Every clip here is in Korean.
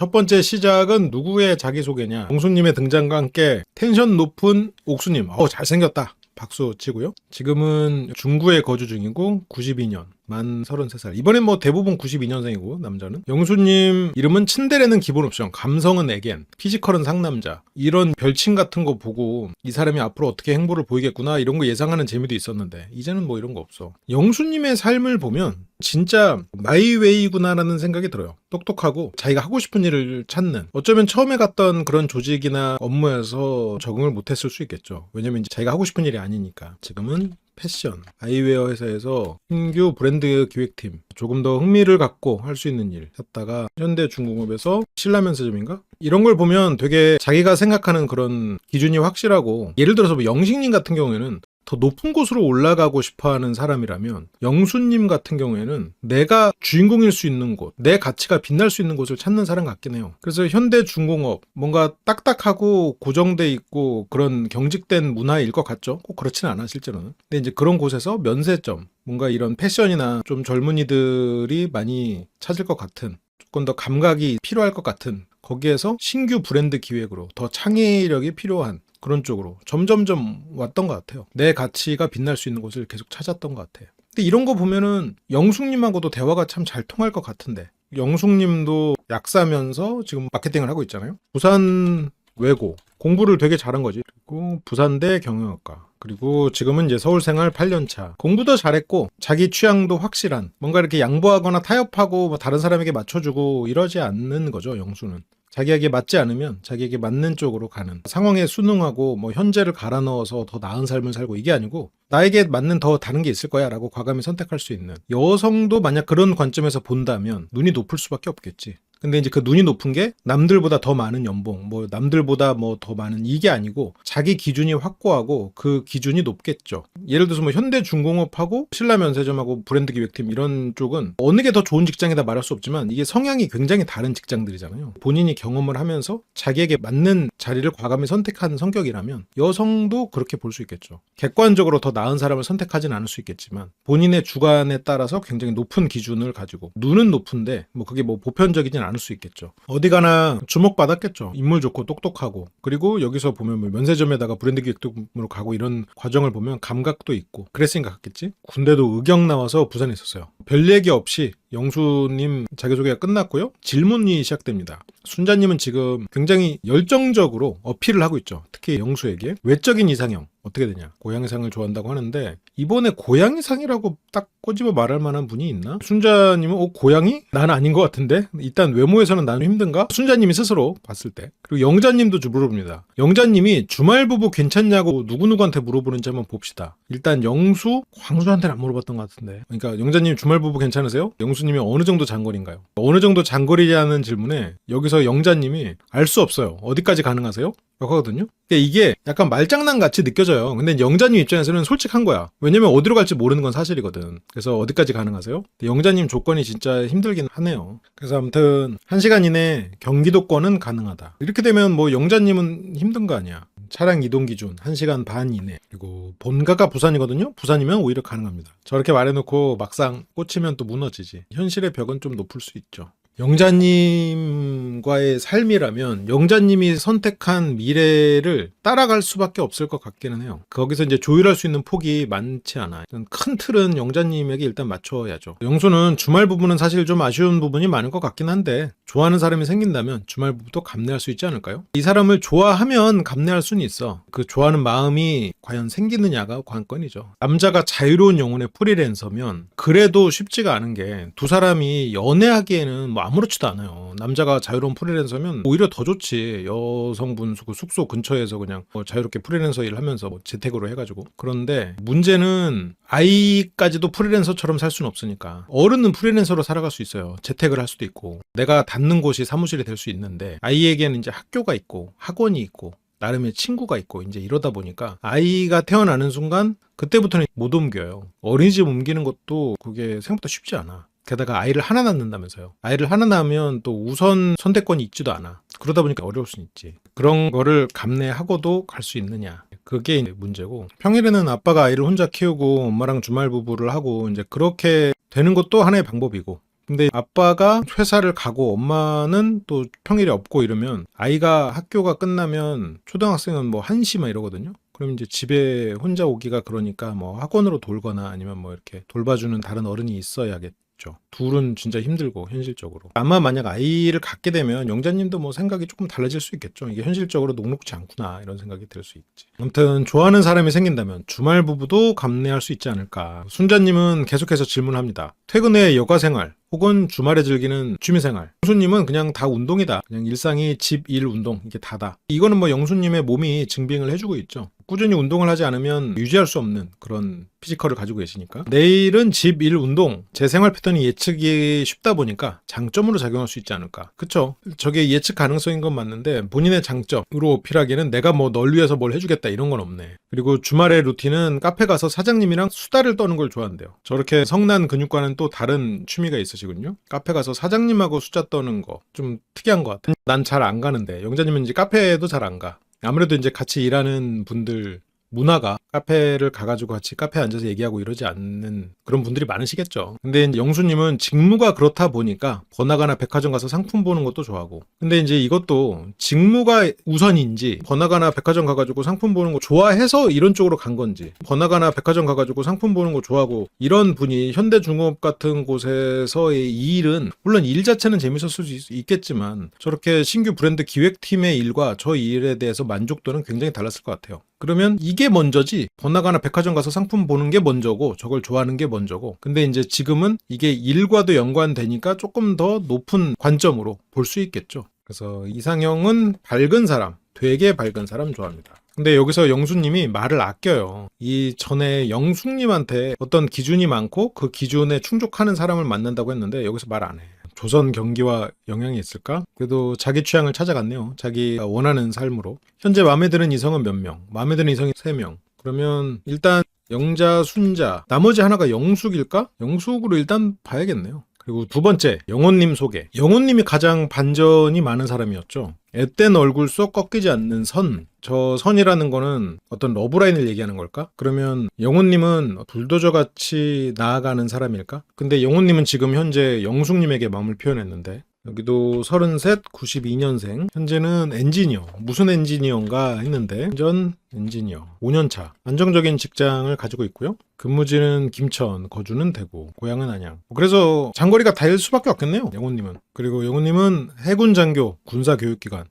첫 번째 시작은 누구의 자기소개냐. 영수님의 등장과 함께 텐션 높은 옥수님. 잘생겼다. 박수 치고요. 지금은 중구에 거주 중이고 92년. 만 33살. 이번엔 뭐 대부분 92년생이고 남자는. 영수님 이름은 츤데레는 기본 옵션, 감성은 애겐, 피지컬은 상남자. 이런 별칭 같은 거 보고 이 사람이 앞으로 어떻게 행보를 보이겠구나 이런 거 예상하는 재미도 있었는데 이제는 뭐 이런 거 없어. 영수님의 삶을 보면 진짜 마이웨이구나라는 생각이 들어요. 똑똑하고 자기가 하고 싶은 일을 찾는, 어쩌면 처음에 갔던 그런 조직이나 업무에서 적응을 못했을 수 있겠죠. 왜냐면 이제 자기가 하고 싶은 일이 아니니까. 지금은 패션, 아이웨어 회사에서 신규 브랜드 기획팀, 조금 더 흥미를 갖고 할 수 있는 일 했다가 현대중공업에서 신라면세점인가? 이런 걸 보면 되게 자기가 생각하는 그런 기준이 확실하고, 예를 들어서 뭐 영식님 같은 경우에는 더 높은 곳으로 올라가고 싶어하는 사람이라면 영수님 같은 경우에는 내가 주인공일 수 있는 곳, 내 가치가 빛날 수 있는 곳을 찾는 사람 같긴 해요. 그래서 현대중공업 뭔가 딱딱하고 고정돼 있고 그런 경직된 문화일 것 같죠? 꼭 그렇지는 않아 실제로는. 근데 이제 그런 곳에서 면세점, 뭔가 이런 패션이나 좀 젊은이들이 많이 찾을 것 같은, 조금 더 감각이 필요할 것 같은, 거기에서 신규 브랜드 기획으로 더 창의력이 필요한 그런 쪽으로 점점점 왔던 것 같아요. 내 가치가 빛날 수 있는 곳을 계속 찾았던 것 같아요. 근데 이런 거 보면은 영숙님하고도 대화가 참 잘 통할 것 같은데, 영숙님도 약사면서 지금 마케팅을 하고 있잖아요. 부산 외고 공부를 되게 잘한 거지. 그리고 부산대 경영학과, 그리고 지금은 이제 서울 생활 8년차. 공부도 잘했고 자기 취향도 확실한, 뭔가 이렇게 양보하거나 타협하고 뭐 다른 사람에게 맞춰주고 이러지 않는 거죠. 영수는 자기에게 맞지 않으면 자기에게 맞는 쪽으로 가는, 상황에 순응하고 뭐 현재를 갈아 넣어서 더 나은 삶을 살고, 이게 아니고 나에게 맞는 더 다른 게 있을 거야 라고 과감히 선택할 수 있는. 여성도 만약 그런 관점에서 본다면 눈이 높을 수밖에 없겠지. 근데 이제 그 눈이 높은 게 남들보다 더 많은 연봉, 뭐 남들보다 뭐 더 많은, 이게 아니고 자기 기준이 확고하고 그 기준이 높겠죠. 예를 들어서 뭐 현대중공업하고 신라면세점하고 브랜드 기획팀 이런 쪽은 어느 게 더 좋은 직장이다 말할 수 없지만 이게 성향이 굉장히 다른 직장들이잖아요. 본인이 경험을 하면서 자기에게 맞는 자리를 과감히 선택하는 성격이라면 여성도 그렇게 볼 수 있겠죠. 객관적으로 더 나은 사람을 선택하진 않을 수 있겠지만 본인의 주관에 따라서 굉장히 높은 기준을 가지고, 눈은 높은데 뭐 그게 뭐 보편적이진 않을 수 있겠죠. 어디 가나 주목받았겠죠. 인물 좋고 똑똑하고. 그리고 여기서 보면 뭐 면세점에다가 브랜드 기획팀으로 가고 이런 과정을 보면 감각도 있고 그랬으니까 갔겠지. 군대도 의경 나와서 부산에 있었어요. 별 얘기 없이 영수님 자기소개가 끝났고요. 질문이 시작됩니다. 순자님은 지금 굉장히 열정적으로 어필을 하고 있죠. 특히 영수에게. 외적인 이상형 어떻게 되냐, 고양이상을 좋아한다고 하는데, 이번에 고양이상이라고 딱 꼬집어 말할 만한 분이 있나? 순자님은 고양이? 난 아닌 것 같은데? 일단 외모에서는 나는 힘든가? 순자님이 스스로 봤을 때. 그리고 영자님도 물어봅니다. 영자님이 주말부부 괜찮냐고 누구누구한테 물어보는지 한번 봅시다. 일단 영수, 광수한테는 안 물어봤던 것 같은데. 그러니까 영자님 주말부부 괜찮으세요? 영수님이 어느 정도 장거리인가요? 어느 정도 장거리냐는 질문에 여기서 영자님이 알 수 없어요. 어디까지 가능하세요? 하거든요. 그러니까 이게 약간 말장난 같이 느껴져요. 근데 영자님 입장에서는 솔직한 거야. 왜냐면 어디로 갈지 모르는 건 사실이거든. 그래서 어디까지 가능하세요? 영자님 조건이 진짜 힘들긴 하네요. 그래서 아무튼 1시간 이내 경기도권은 가능하다. 이렇게 되면 뭐 영자님은 힘든 거 아니야. 차량 이동 기준 1시간 반 이내. 그리고 본가가 부산이거든요. 부산이면 오히려 가능합니다. 저렇게 말해놓고 막상 꽂히면 또 무너지지. 현실의 벽은 좀 높을 수 있죠. 영자님과의 삶이라면 영자님이 선택한 미래를 따라갈 수밖에 없을 것 같기는 해요. 거기서 이제 조율할 수 있는 폭이 많지 않아요. 큰 틀은 영자님에게 일단 맞춰야죠. 영수는 주말 부부는 사실 좀 아쉬운 부분이 많은 것 같긴 한데, 좋아하는 사람이 생긴다면 주말 부부도 감내할 수 있지 않을까요? 이 사람을 좋아하면 감내할 수는 있어. 그 좋아하는 마음이 과연 생기느냐가 관건이죠. 남자가 자유로운 영혼의 프리랜서면 그래도 쉽지가 않은 게, 두 사람이 연애하기에는 뭐 아무렇지도 않아요. 남자가 자유로운 프리랜서면 오히려 더 좋지. 여성분 숙소 근처에서 그냥 뭐 자유롭게 프리랜서 일을 하면서 뭐 재택으로 해가지고. 그런데 문제는 아이까지도 프리랜서처럼 살 수는 없으니까. 어른은 프리랜서로 살아갈 수 있어요. 재택을 할 수도 있고 내가 닿는 곳이 사무실이 될 수 있는데, 아이에게는 이제 학교가 있고 학원이 있고 나름의 친구가 있고 이제 이러다 보니까 아이가 태어나는 순간 그때부터는 못 옮겨요. 어린이집 옮기는 것도 그게 생각보다 쉽지 않아. 게다가 아이를 하나 낳는다면서요. 아이를 하나 낳으면 또 우선 선택권이 있지도 않아. 그러다 보니까 어려울 수는 있지. 그런 거를 감내하고도 갈 수 있느냐, 그게 문제고. 평일에는 아빠가 아이를 혼자 키우고 엄마랑 주말 부부를 하고 이제 그렇게 되는 것도 하나의 방법이고, 근데 아빠가 회사를 가고 엄마는 또 평일에 없고 이러면 아이가 학교가 끝나면 초등학생은 뭐 1시 막 이러거든요. 그럼 이제 집에 혼자 오기가 그러니까 뭐 학원으로 돌거나 아니면 뭐 이렇게 돌봐주는 다른 어른이 있어야겠죠. 둘은 진짜 힘들고 현실적으로. 아마 만약 아이를 갖게 되면 영자님도 뭐 생각이 조금 달라질 수 있겠죠. 이게 현실적으로 녹록지 않구나 이런 생각이 들 수 있지. 아무튼 좋아하는 사람이 생긴다면 주말 부부도 감내할 수 있지 않을까. 순자님은 계속해서 질문합니다. 퇴근 후에 여가 생활 혹은 주말에 즐기는 취미생활. 영수님은 그냥 다 운동이다. 그냥 일상이 집, 일, 운동 이게 다다. 이거는 뭐 영수님의 몸이 증빙을 해주고 있죠. 꾸준히 운동을 하지 않으면 유지할 수 없는 그런 피지컬을 가지고 계시니까. 내일은 집, 일, 운동. 제 생활 패턴이 예측이 쉽다 보니까 장점으로 작용할 수 있지 않을까. 그쵸? 저게 예측 가능성인 건 맞는데 본인의 장점으로 어필하기에는 내가 뭐 널 위해서 뭘 해주겠다 이런 건 없네. 그리고 주말의 루틴은 카페 가서 사장님이랑 수다를 떠는 걸 좋아한대요. 저렇게 성난 근육과는 또 다른 취미가 있으시군요. 카페 가서 사장님하고 수다 떠는 거 좀 특이한 것 같아. 난 잘 안 가는데 영자님은 이제 카페에도 잘 안 가. 아무래도 이제 같이 일하는 분들 문화가 카페를 가가지고 같이 카페에 앉아서 얘기하고 이러지 않는 그런 분들이 많으시겠죠. 근데 이제 영수님은 직무가 그렇다 보니까 번화가나 백화점 가서 상품 보는 것도 좋아하고. 근데 이제 이것도 직무가 우선인지 번화가나 백화점 가가지고 상품 보는 거 좋아해서 이런 쪽으로 간 건지 번화가나 백화점 가가지고 상품 보는 거 좋아하고 이런 분이 현대중업 같은 곳에서의 이 일은 물론 일 자체는 재밌었을 수 있겠지만 저렇게 신규 브랜드 기획팀의 일과 저 일에 대해서 만족도는 굉장히 달랐을 것 같아요. 그러면 이게 먼저지 번화가나 백화점 가서 상품 보는 게 먼저고 저걸 좋아하는 게 먼저고 근데 이제 지금은 이게 일과도 연관되니까 조금 더 높은 관점으로 볼 수 있겠죠. 그래서 이상형은 밝은 사람, 되게 밝은 사람 좋아합니다. 근데 여기서 영수님이 말을 아껴요. 이 전에 영숙님한테 어떤 기준이 많고 그 기준에 충족하는 사람을 만난다고 했는데 여기서 말 안 해. 조선 경기와 영향이 있을까? 그래도 자기 취향을 찾아갔네요. 자기가 원하는 삶으로. 현재 마음에 드는 이성은 몇 명? 마음에 드는 이성이 3명. 그러면 일단 영자, 순자, 나머지 하나가 영숙일까? 영숙으로 일단 봐야겠네요. 그리고 두 번째, 영혼님 소개. 영혼님이 가장 반전이 많은 사람이었죠. 앳된 얼굴 쏙 꺾이지 않는 선. 저 선이라는 거는 어떤 러브라인을 얘기하는 걸까? 그러면 영혼님은 불도저같이 나아가는 사람일까? 근데 영혼님은 지금 현재 영숙님에게 마음을 표현했는데 여기도 33, 92년생. 현재는 엔지니어. 무슨 엔지니어인가 했는데 전 엔지니어. 5년차. 안정적인 직장을 가지고 있고요. 근무지는 김천, 거주는 대구, 고향은 안양. 그래서 장거리가 닿을 수밖에 없겠네요. 영호님은. 그리고 영호님은 해군 장교, 군사교육기관.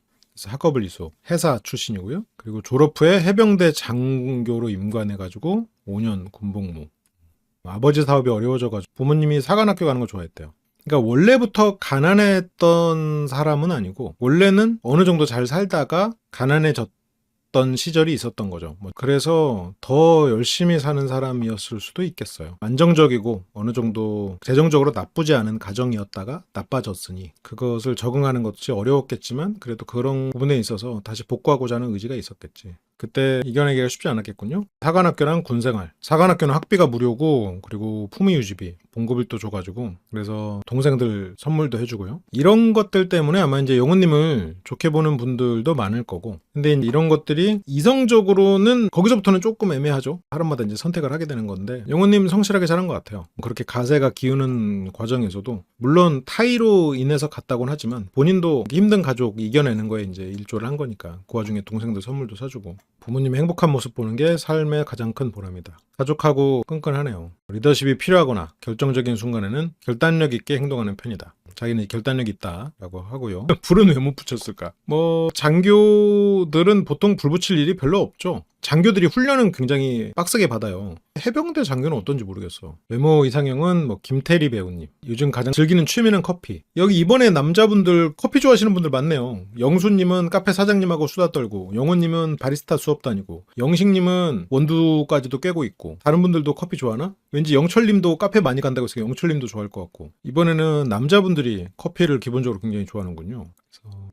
학업을 이수, 해사 출신이고요. 그리고 졸업 후에 해병대 장교로 임관해가지고 5년 군복무. 아버지 사업이 어려워져가지고 부모님이 사관학교 가는 걸 좋아했대요. 그러니까 원래부터 가난했던 사람은 아니고 원래는 어느 정도 잘 살다가 가난해졌던 시절이 있었던 거죠. 그래서 더 열심히 사는 사람이었을 수도 있겠어요. 안정적이고 어느 정도 재정적으로 나쁘지 않은 가정이었다가 나빠졌으니 그것을 적응하는 것이 어려웠겠지만 그래도 그런 부분에 있어서 다시 복구하고자 하는 의지가 있었겠지. 그때 이겨내기가 쉽지 않았겠군요. 사관학교랑 군생활. 사관학교는 학비가 무료고 그리고 품위유지비, 봉급일도 줘가지고 그래서 동생들 선물도 해주고요. 이런 것들 때문에 아마 이제 영호님을 좋게 보는 분들도 많을 거고 근데 이런 것들이 이성적으로는 거기서부터는 조금 애매하죠. 사람마다 이제 선택을 하게 되는 건데 영호님 성실하게 잘한 것 같아요. 그렇게 가세가 기우는 과정에서도 물론 타이로 인해서 갔다곤 하지만 본인도 힘든 가족 이겨내는 거에 이제 일조를 한 거니까 그 와중에 동생들 선물도 사주고 부모님의 행복한 모습 보는 게 삶의 가장 큰 보람이다. 가족하고 끈끈하네요. 리더십이 필요하거나 결정적인 순간에는 결단력 있게 행동하는 편이다. 자기는 결단력 있다라고 하고요. 불은 왜 못 붙였을까? 장교들은 보통 불 붙일 일이 별로 없죠. 장교들이 훈련은 굉장히 빡세게 받아요. 해병대 장교는 어떤지 모르겠어. 외모 이상형은 김태리 배우님. 요즘 가장 즐기는 취미는 커피. 여기 이번에 남자분들 커피 좋아하시는 분들 많네요. 영수님은 카페 사장님하고 수다 떨고 영호님은 바리스타 수업 다니고 영식님은 원두까지도 꿰고 있고 다른 분들도 커피 좋아하나? 왠지 영철님도 카페 많이 간다고 해서 영철님도 좋아할 것 같고 이번에는 남자분들이 커피를 기본적으로 굉장히 좋아하는군요.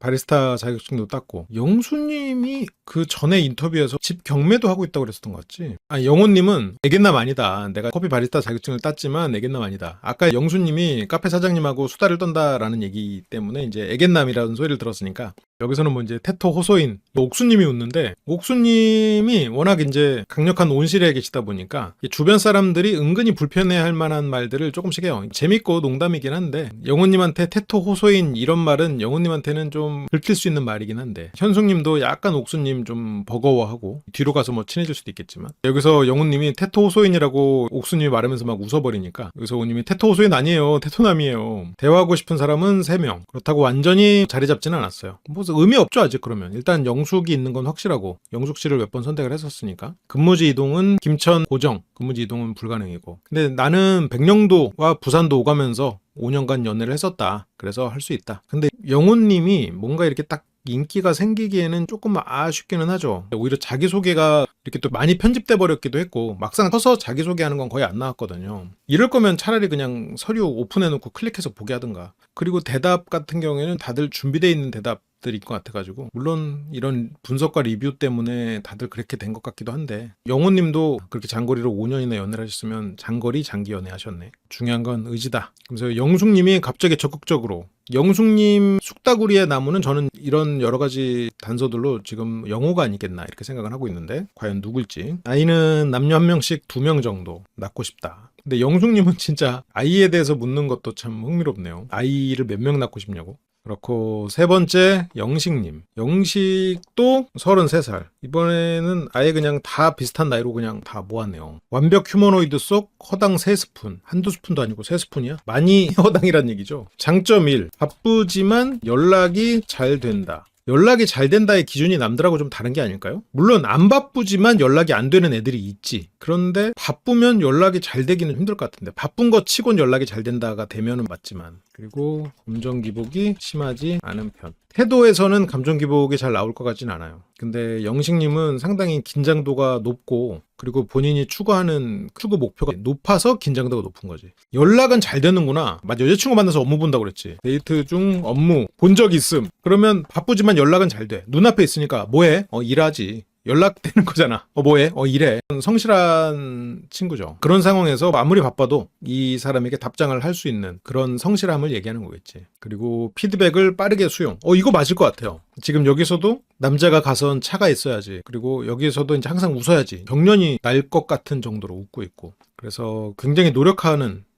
바리스타 자격증도 땄고 영수님이 그 전에 인터뷰에서 집 경매도 하고 있다고 그랬었던 것 같지? 영호님은 애견남 아니다. 내가 커피 바리스타 자격증을 땄지만 애견남 아니다. 아까 영수님이 카페 사장님하고 수다를 떤다라는 얘기 때문에 이제 애견남이라는 소리를 들었으니까 여기서는 뭐 이제 태토 호소인 옥수님이 웃는데, 옥수님이 워낙 이제 강력한 온실에 계시다 보니까 주변 사람들이 은근히 불편해할 만한 말들을 조금씩 해요. 재밌고 농담이긴 한데, 영호님한테 태토 호소인 이런 말은 영호님한테는 좀 긁힐 수 있는 말이긴 한데, 현숙님도 약간 옥수님 좀 버거워하고 뒤로 가서 뭐 친해질 수도 있겠지만, 여기서 영호님이 태토 호소인이라고 옥수님이 말하면서 막 웃어버리니까 여기서 옥수님이 태토 호소인 아니에요, 태토남이에요. 대화하고 싶은 사람은 3명. 그렇다고 완전히 자리 잡지는 않았어요. 뭐 의미 없죠 아직. 그러면 일단 영숙이 있는 건 확실하고, 영숙 씨를 몇 번 선택을 했었으니까 근무지 이동은 김천 고정, 근무지 이동은 불가능이고, 근데 나는 백령도와 부산도 오가면서 5년간 연애를 했었다, 그래서 할 수 있다. 근데 영호님이 뭔가 이렇게 딱 인기가 생기기에는 조금 아쉽기는 하죠. 오히려 자기소개가 이렇게 또 많이 편집돼 버렸기도 했고, 막상 서서 자기소개하는 건 거의 안 나왔거든요. 이럴 거면 차라리 그냥 서류 오픈해놓고 클릭해서 보게 하든가. 그리고 대답 같은 경우에는 다들 준비되어 있는 대답들일 것 같아가지고, 물론 이런 분석과 리뷰 때문에 다들 그렇게 된 것 같기도 한데, 영호님도 그렇게 장거리로 5년이나 연애를 하셨으면 장거리 장기 연애 하셨네. 중요한 건 의지다. 그래서 영숙님이 갑자기 적극적으로, 영숙님 숙다구리의 나무는 저는 이런 여러 가지 단서들로 지금 영호가 아니겠나 이렇게 생각을 하고 있는데, 과연 누굴지. 아이는 남녀 1명씩 2명 정도 낳고 싶다. 근데 영숙님은 진짜 아이에 대해서 묻는 것도 참 흥미롭네요. 아이를 몇 명 낳고 싶냐고. 그렇고, 3번째 영식님. 영식도 33살. 이번에는 아예 그냥 다 비슷한 나이로 그냥 다 모았네요. 완벽 휴머노이드 속 허당 3스푼. 한두 스푼도 아니고 3스푼이야? 많이 허당이란 얘기죠. 장점 1. 바쁘지만 연락이 잘 된다. 연락이 잘 된다의 기준이 남들하고 좀 다른 게 아닐까요? 물론 안 바쁘지만 연락이 안 되는 애들이 있지. 그런데 바쁘면 연락이 잘 되기는 힘들 것 같은데, 바쁜 것 치곤 연락이 잘 된다가 되면은 맞지만. 그리고 감정기복이 심하지 않은 편. 태도에서는 감정기복이 잘 나올 것 같진 않아요. 근데 영식님은 상당히 긴장도가 높고, 그리고 본인이 추구하는 추구 목표가 높아서 긴장도가 높은 거지. 연락은 잘 되는구나. 맞아, 여자친구 만나서 업무 본다고 그랬지. 데이트 중 업무 본 적 있음. 그러면 바쁘지만 연락은 잘 돼. 눈앞에 있으니까 뭐해? 일하지. 연락되는 거잖아. 뭐해? 일해. 성실한 친구죠. 그런 상황에서 아무리 바빠도 이 사람에게 답장을 할 수 있는 그런 성실함을 얘기하는 거겠지. 그리고 피드백을 빠르게 수용. 이거 맞을 것 같아요. 지금 여기서도 남자가 가선 차가 있어야지. 그리고 여기서도 이제 항상 웃어야지. 경련이 날 것 같은 정도로 웃고 있고. 그래서 굉장히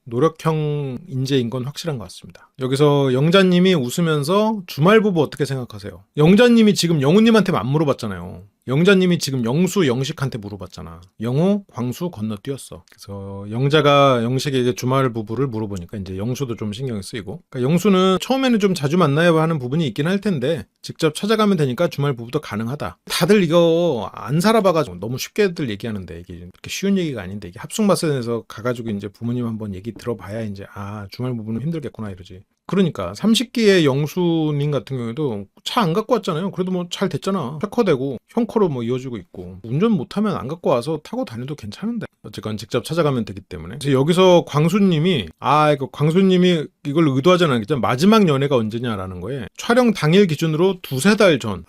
노력형 인재인 건 확실한 것 같습니다. 여기서 영자님이 웃으면서 주말 부부 어떻게 생각하세요? 영자님이 지금 영우님한테만 안 물어봤잖아요. 영자님이 지금 영수, 영식한테 물어봤잖아. 영우, 광수 건너뛰었어. 그래서 영자가 영식에게 주말 부부를 물어보니까 이제 영수도 좀 신경이 쓰이고, 그러니까 영수는 처음에는 좀 자주 만나야 하는 부분이 있긴 할 텐데 직접 찾아가면 되니까 주말 부부도 가능하다. 다들 이거 안 살아봐가지고 너무 쉽게들 얘기하는데, 이게 그렇게 쉬운 얘기가 아닌데, 이게 합숙마선에서 가가지고 이제 부모님 한번 얘기 들어봐야 이제 주말 부부는 힘들겠구나 이러지. 그러니까 30기의 영수님 같은 경우에도 차 안 갖고 왔잖아요. 그래도 뭐 잘 됐잖아. 패커되고 형커로 뭐 이어지고 있고, 운전 못하면 안 갖고 와서 타고 다녀도 괜찮은데, 어쨌건 직접 찾아가면 되기 때문에. 그래서 여기서 광수님이 광수님이 이걸 의도하지 않았겠지만 마지막 연애가 언제냐라는 거에, 촬영 당일 기준으로 2-3달 전.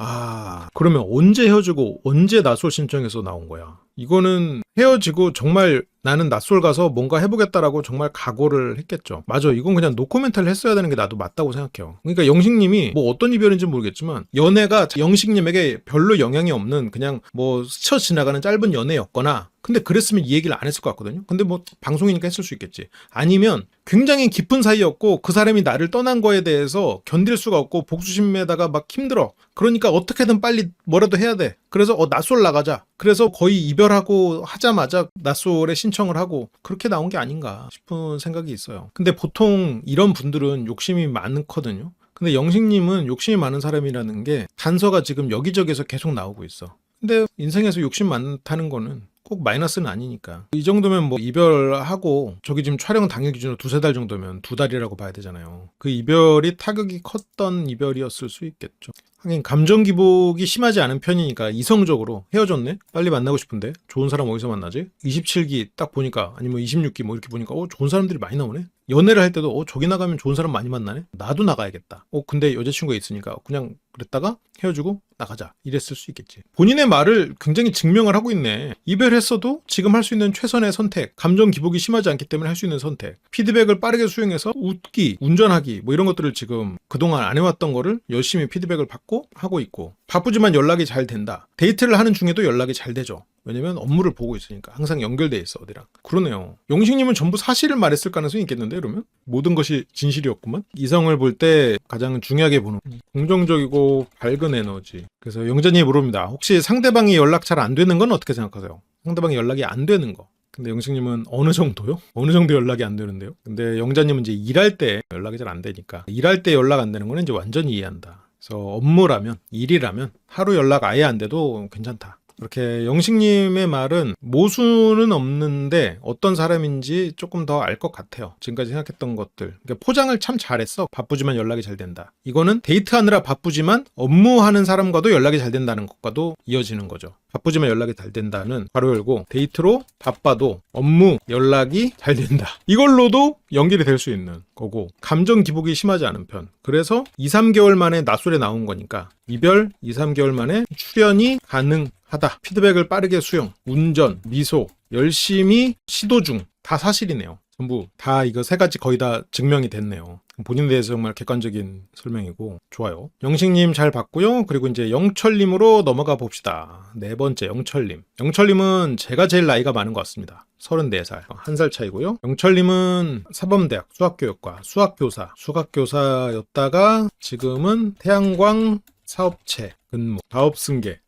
그러면 언제 헤어지고 언제 낯설 신청해서 나온 거야? 이거는 헤어지고 정말 나는 낯설 가서 뭔가 해보겠다라고 정말 각오를 했겠죠. 맞아, 이건 그냥 노코멘트를 했어야 되는 게 나도 맞다고 생각해요. 그러니까 영식님이 뭐 어떤 이별인지 모르겠지만 연애가 영식님에게 별로 영향이 없는 그냥 뭐 스쳐 지나가는 짧은 연애였거나, 근데 그랬으면 이 얘기를 안 했을 것 같거든요. 근데 뭐 방송이니까 했을 수 있겠지. 아니면 굉장히 깊은 사이였고 그 사람이 나를 떠난 거에 대해서 견딜 수가 없고 복수심에다가 막 힘들어. 그러니까 어떻게든 빨리 뭐라도 해야 돼. 그래서 낯설 나가자. 그래서 거의 이별하고 하자마자 낯설에 신청을 하고 그렇게 나온 게 아닌가 싶은 생각이 있어요. 근데 보통 이런 분들은 욕심이 많거든요. 근데 영식님은 욕심이 많은 사람이라는 게 단서가 지금 여기저기서 계속 나오고 있어. 근데 인생에서 욕심 많다는 거는 꼭 마이너스는 아니니까. 이 정도면 뭐 이별하고, 저기 지금 촬영 당일 기준으로 2-3달 정도면 2달이라고 봐야 되잖아요. 그 이별이 타격이 컸던 이별이었을 수 있겠죠. 하긴 감정 기복이 심하지 않은 편이니까 이성적으로 헤어졌네? 빨리 만나고 싶은데? 좋은 사람 어디서 만나지? 27기 딱 보니까, 아니면 26기 뭐 이렇게 보니까 좋은 사람들이 많이 나오네? 연애를 할 때도 저기 나가면 좋은 사람 많이 만나네? 나도 나가야겠다. 근데 여자친구가 있으니까 그냥 그랬다가 헤어지고 나가자 이랬을 수 있겠지. 본인의 말을 굉장히 증명을 하고 있네. 이별했어도 지금 할 수 있는 최선의 선택, 감정 기복이 심하지 않기 때문에 할 수 있는 선택, 피드백을 빠르게 수용해서 웃기, 운전하기 뭐 이런 것들을 지금 그동안 안 해왔던 거를 열심히 피드백을 받고 하고 있고, 바쁘지만 연락이 잘 된다. 데이트를 하는 중에도 연락이 잘 되죠. 왜냐면 업무를 보고 있으니까 항상 연결돼 있어 어디랑. 그러네요. 영식님은 전부 사실을 말했을 가능성이 있겠는데, 그러면 모든 것이 진실이었구만. 이성을 볼 때 가장 중요하게 보는 긍정적이고 밝은 에너지. 그래서 영자님이 물어봅니다. 혹시 상대방이 연락 잘 안 되는 건 어떻게 생각하세요? 상대방이 연락이 안 되는 거. 근데 영식님은 어느 정도요? 어느 정도 연락이 안 되는데요? 근데 영자님은 이제 일할 때 연락이 잘 안 되니까, 일할 때 연락 안 되는 거는 이제 완전히 이해한다. 그래서 업무라면, 일이라면 하루 연락 아예 안 돼도 괜찮다. 이렇게 영식님의 말은 모수는 없는데 어떤 사람인지 조금 더 알 것 같아요. 지금까지 생각했던 것들. 그러니까 포장을 참 잘했어. 바쁘지만 연락이 잘 된다. 이거는 데이트하느라 바쁘지만 업무하는 사람과도 연락이 잘 된다는 것과도 이어지는 거죠. 바쁘지만 연락이 잘 된다는 괄호 열고, 데이트로 바빠도 업무 연락이 잘 된다. 이걸로도 연결이 될 수 있는 거고, 감정 기복이 심하지 않은 편. 그래서 2, 3개월 만에 낮술에 나온 거니까 이별 2, 3개월 만에 출연이 가능하다. 피드백을 빠르게 수용, 운전, 미소, 열심히 시도 중. 다 사실이네요. 전부 다 이거 세 가지 거의 다 증명이 됐네요. 본인에 대해서 정말 객관적인 설명이고 좋아요. 영식님 잘 봤고요. 그리고 이제 영철님으로 넘어가 봅시다. 네 번째 영철님. 영철님은 제가 제일 나이가 많은 것 같습니다. 34살, 1살 차이고요. 영철님은 사범대학 수학교육과 수학교사였다가 지금은 태양광 사업체 근무, 사업 승계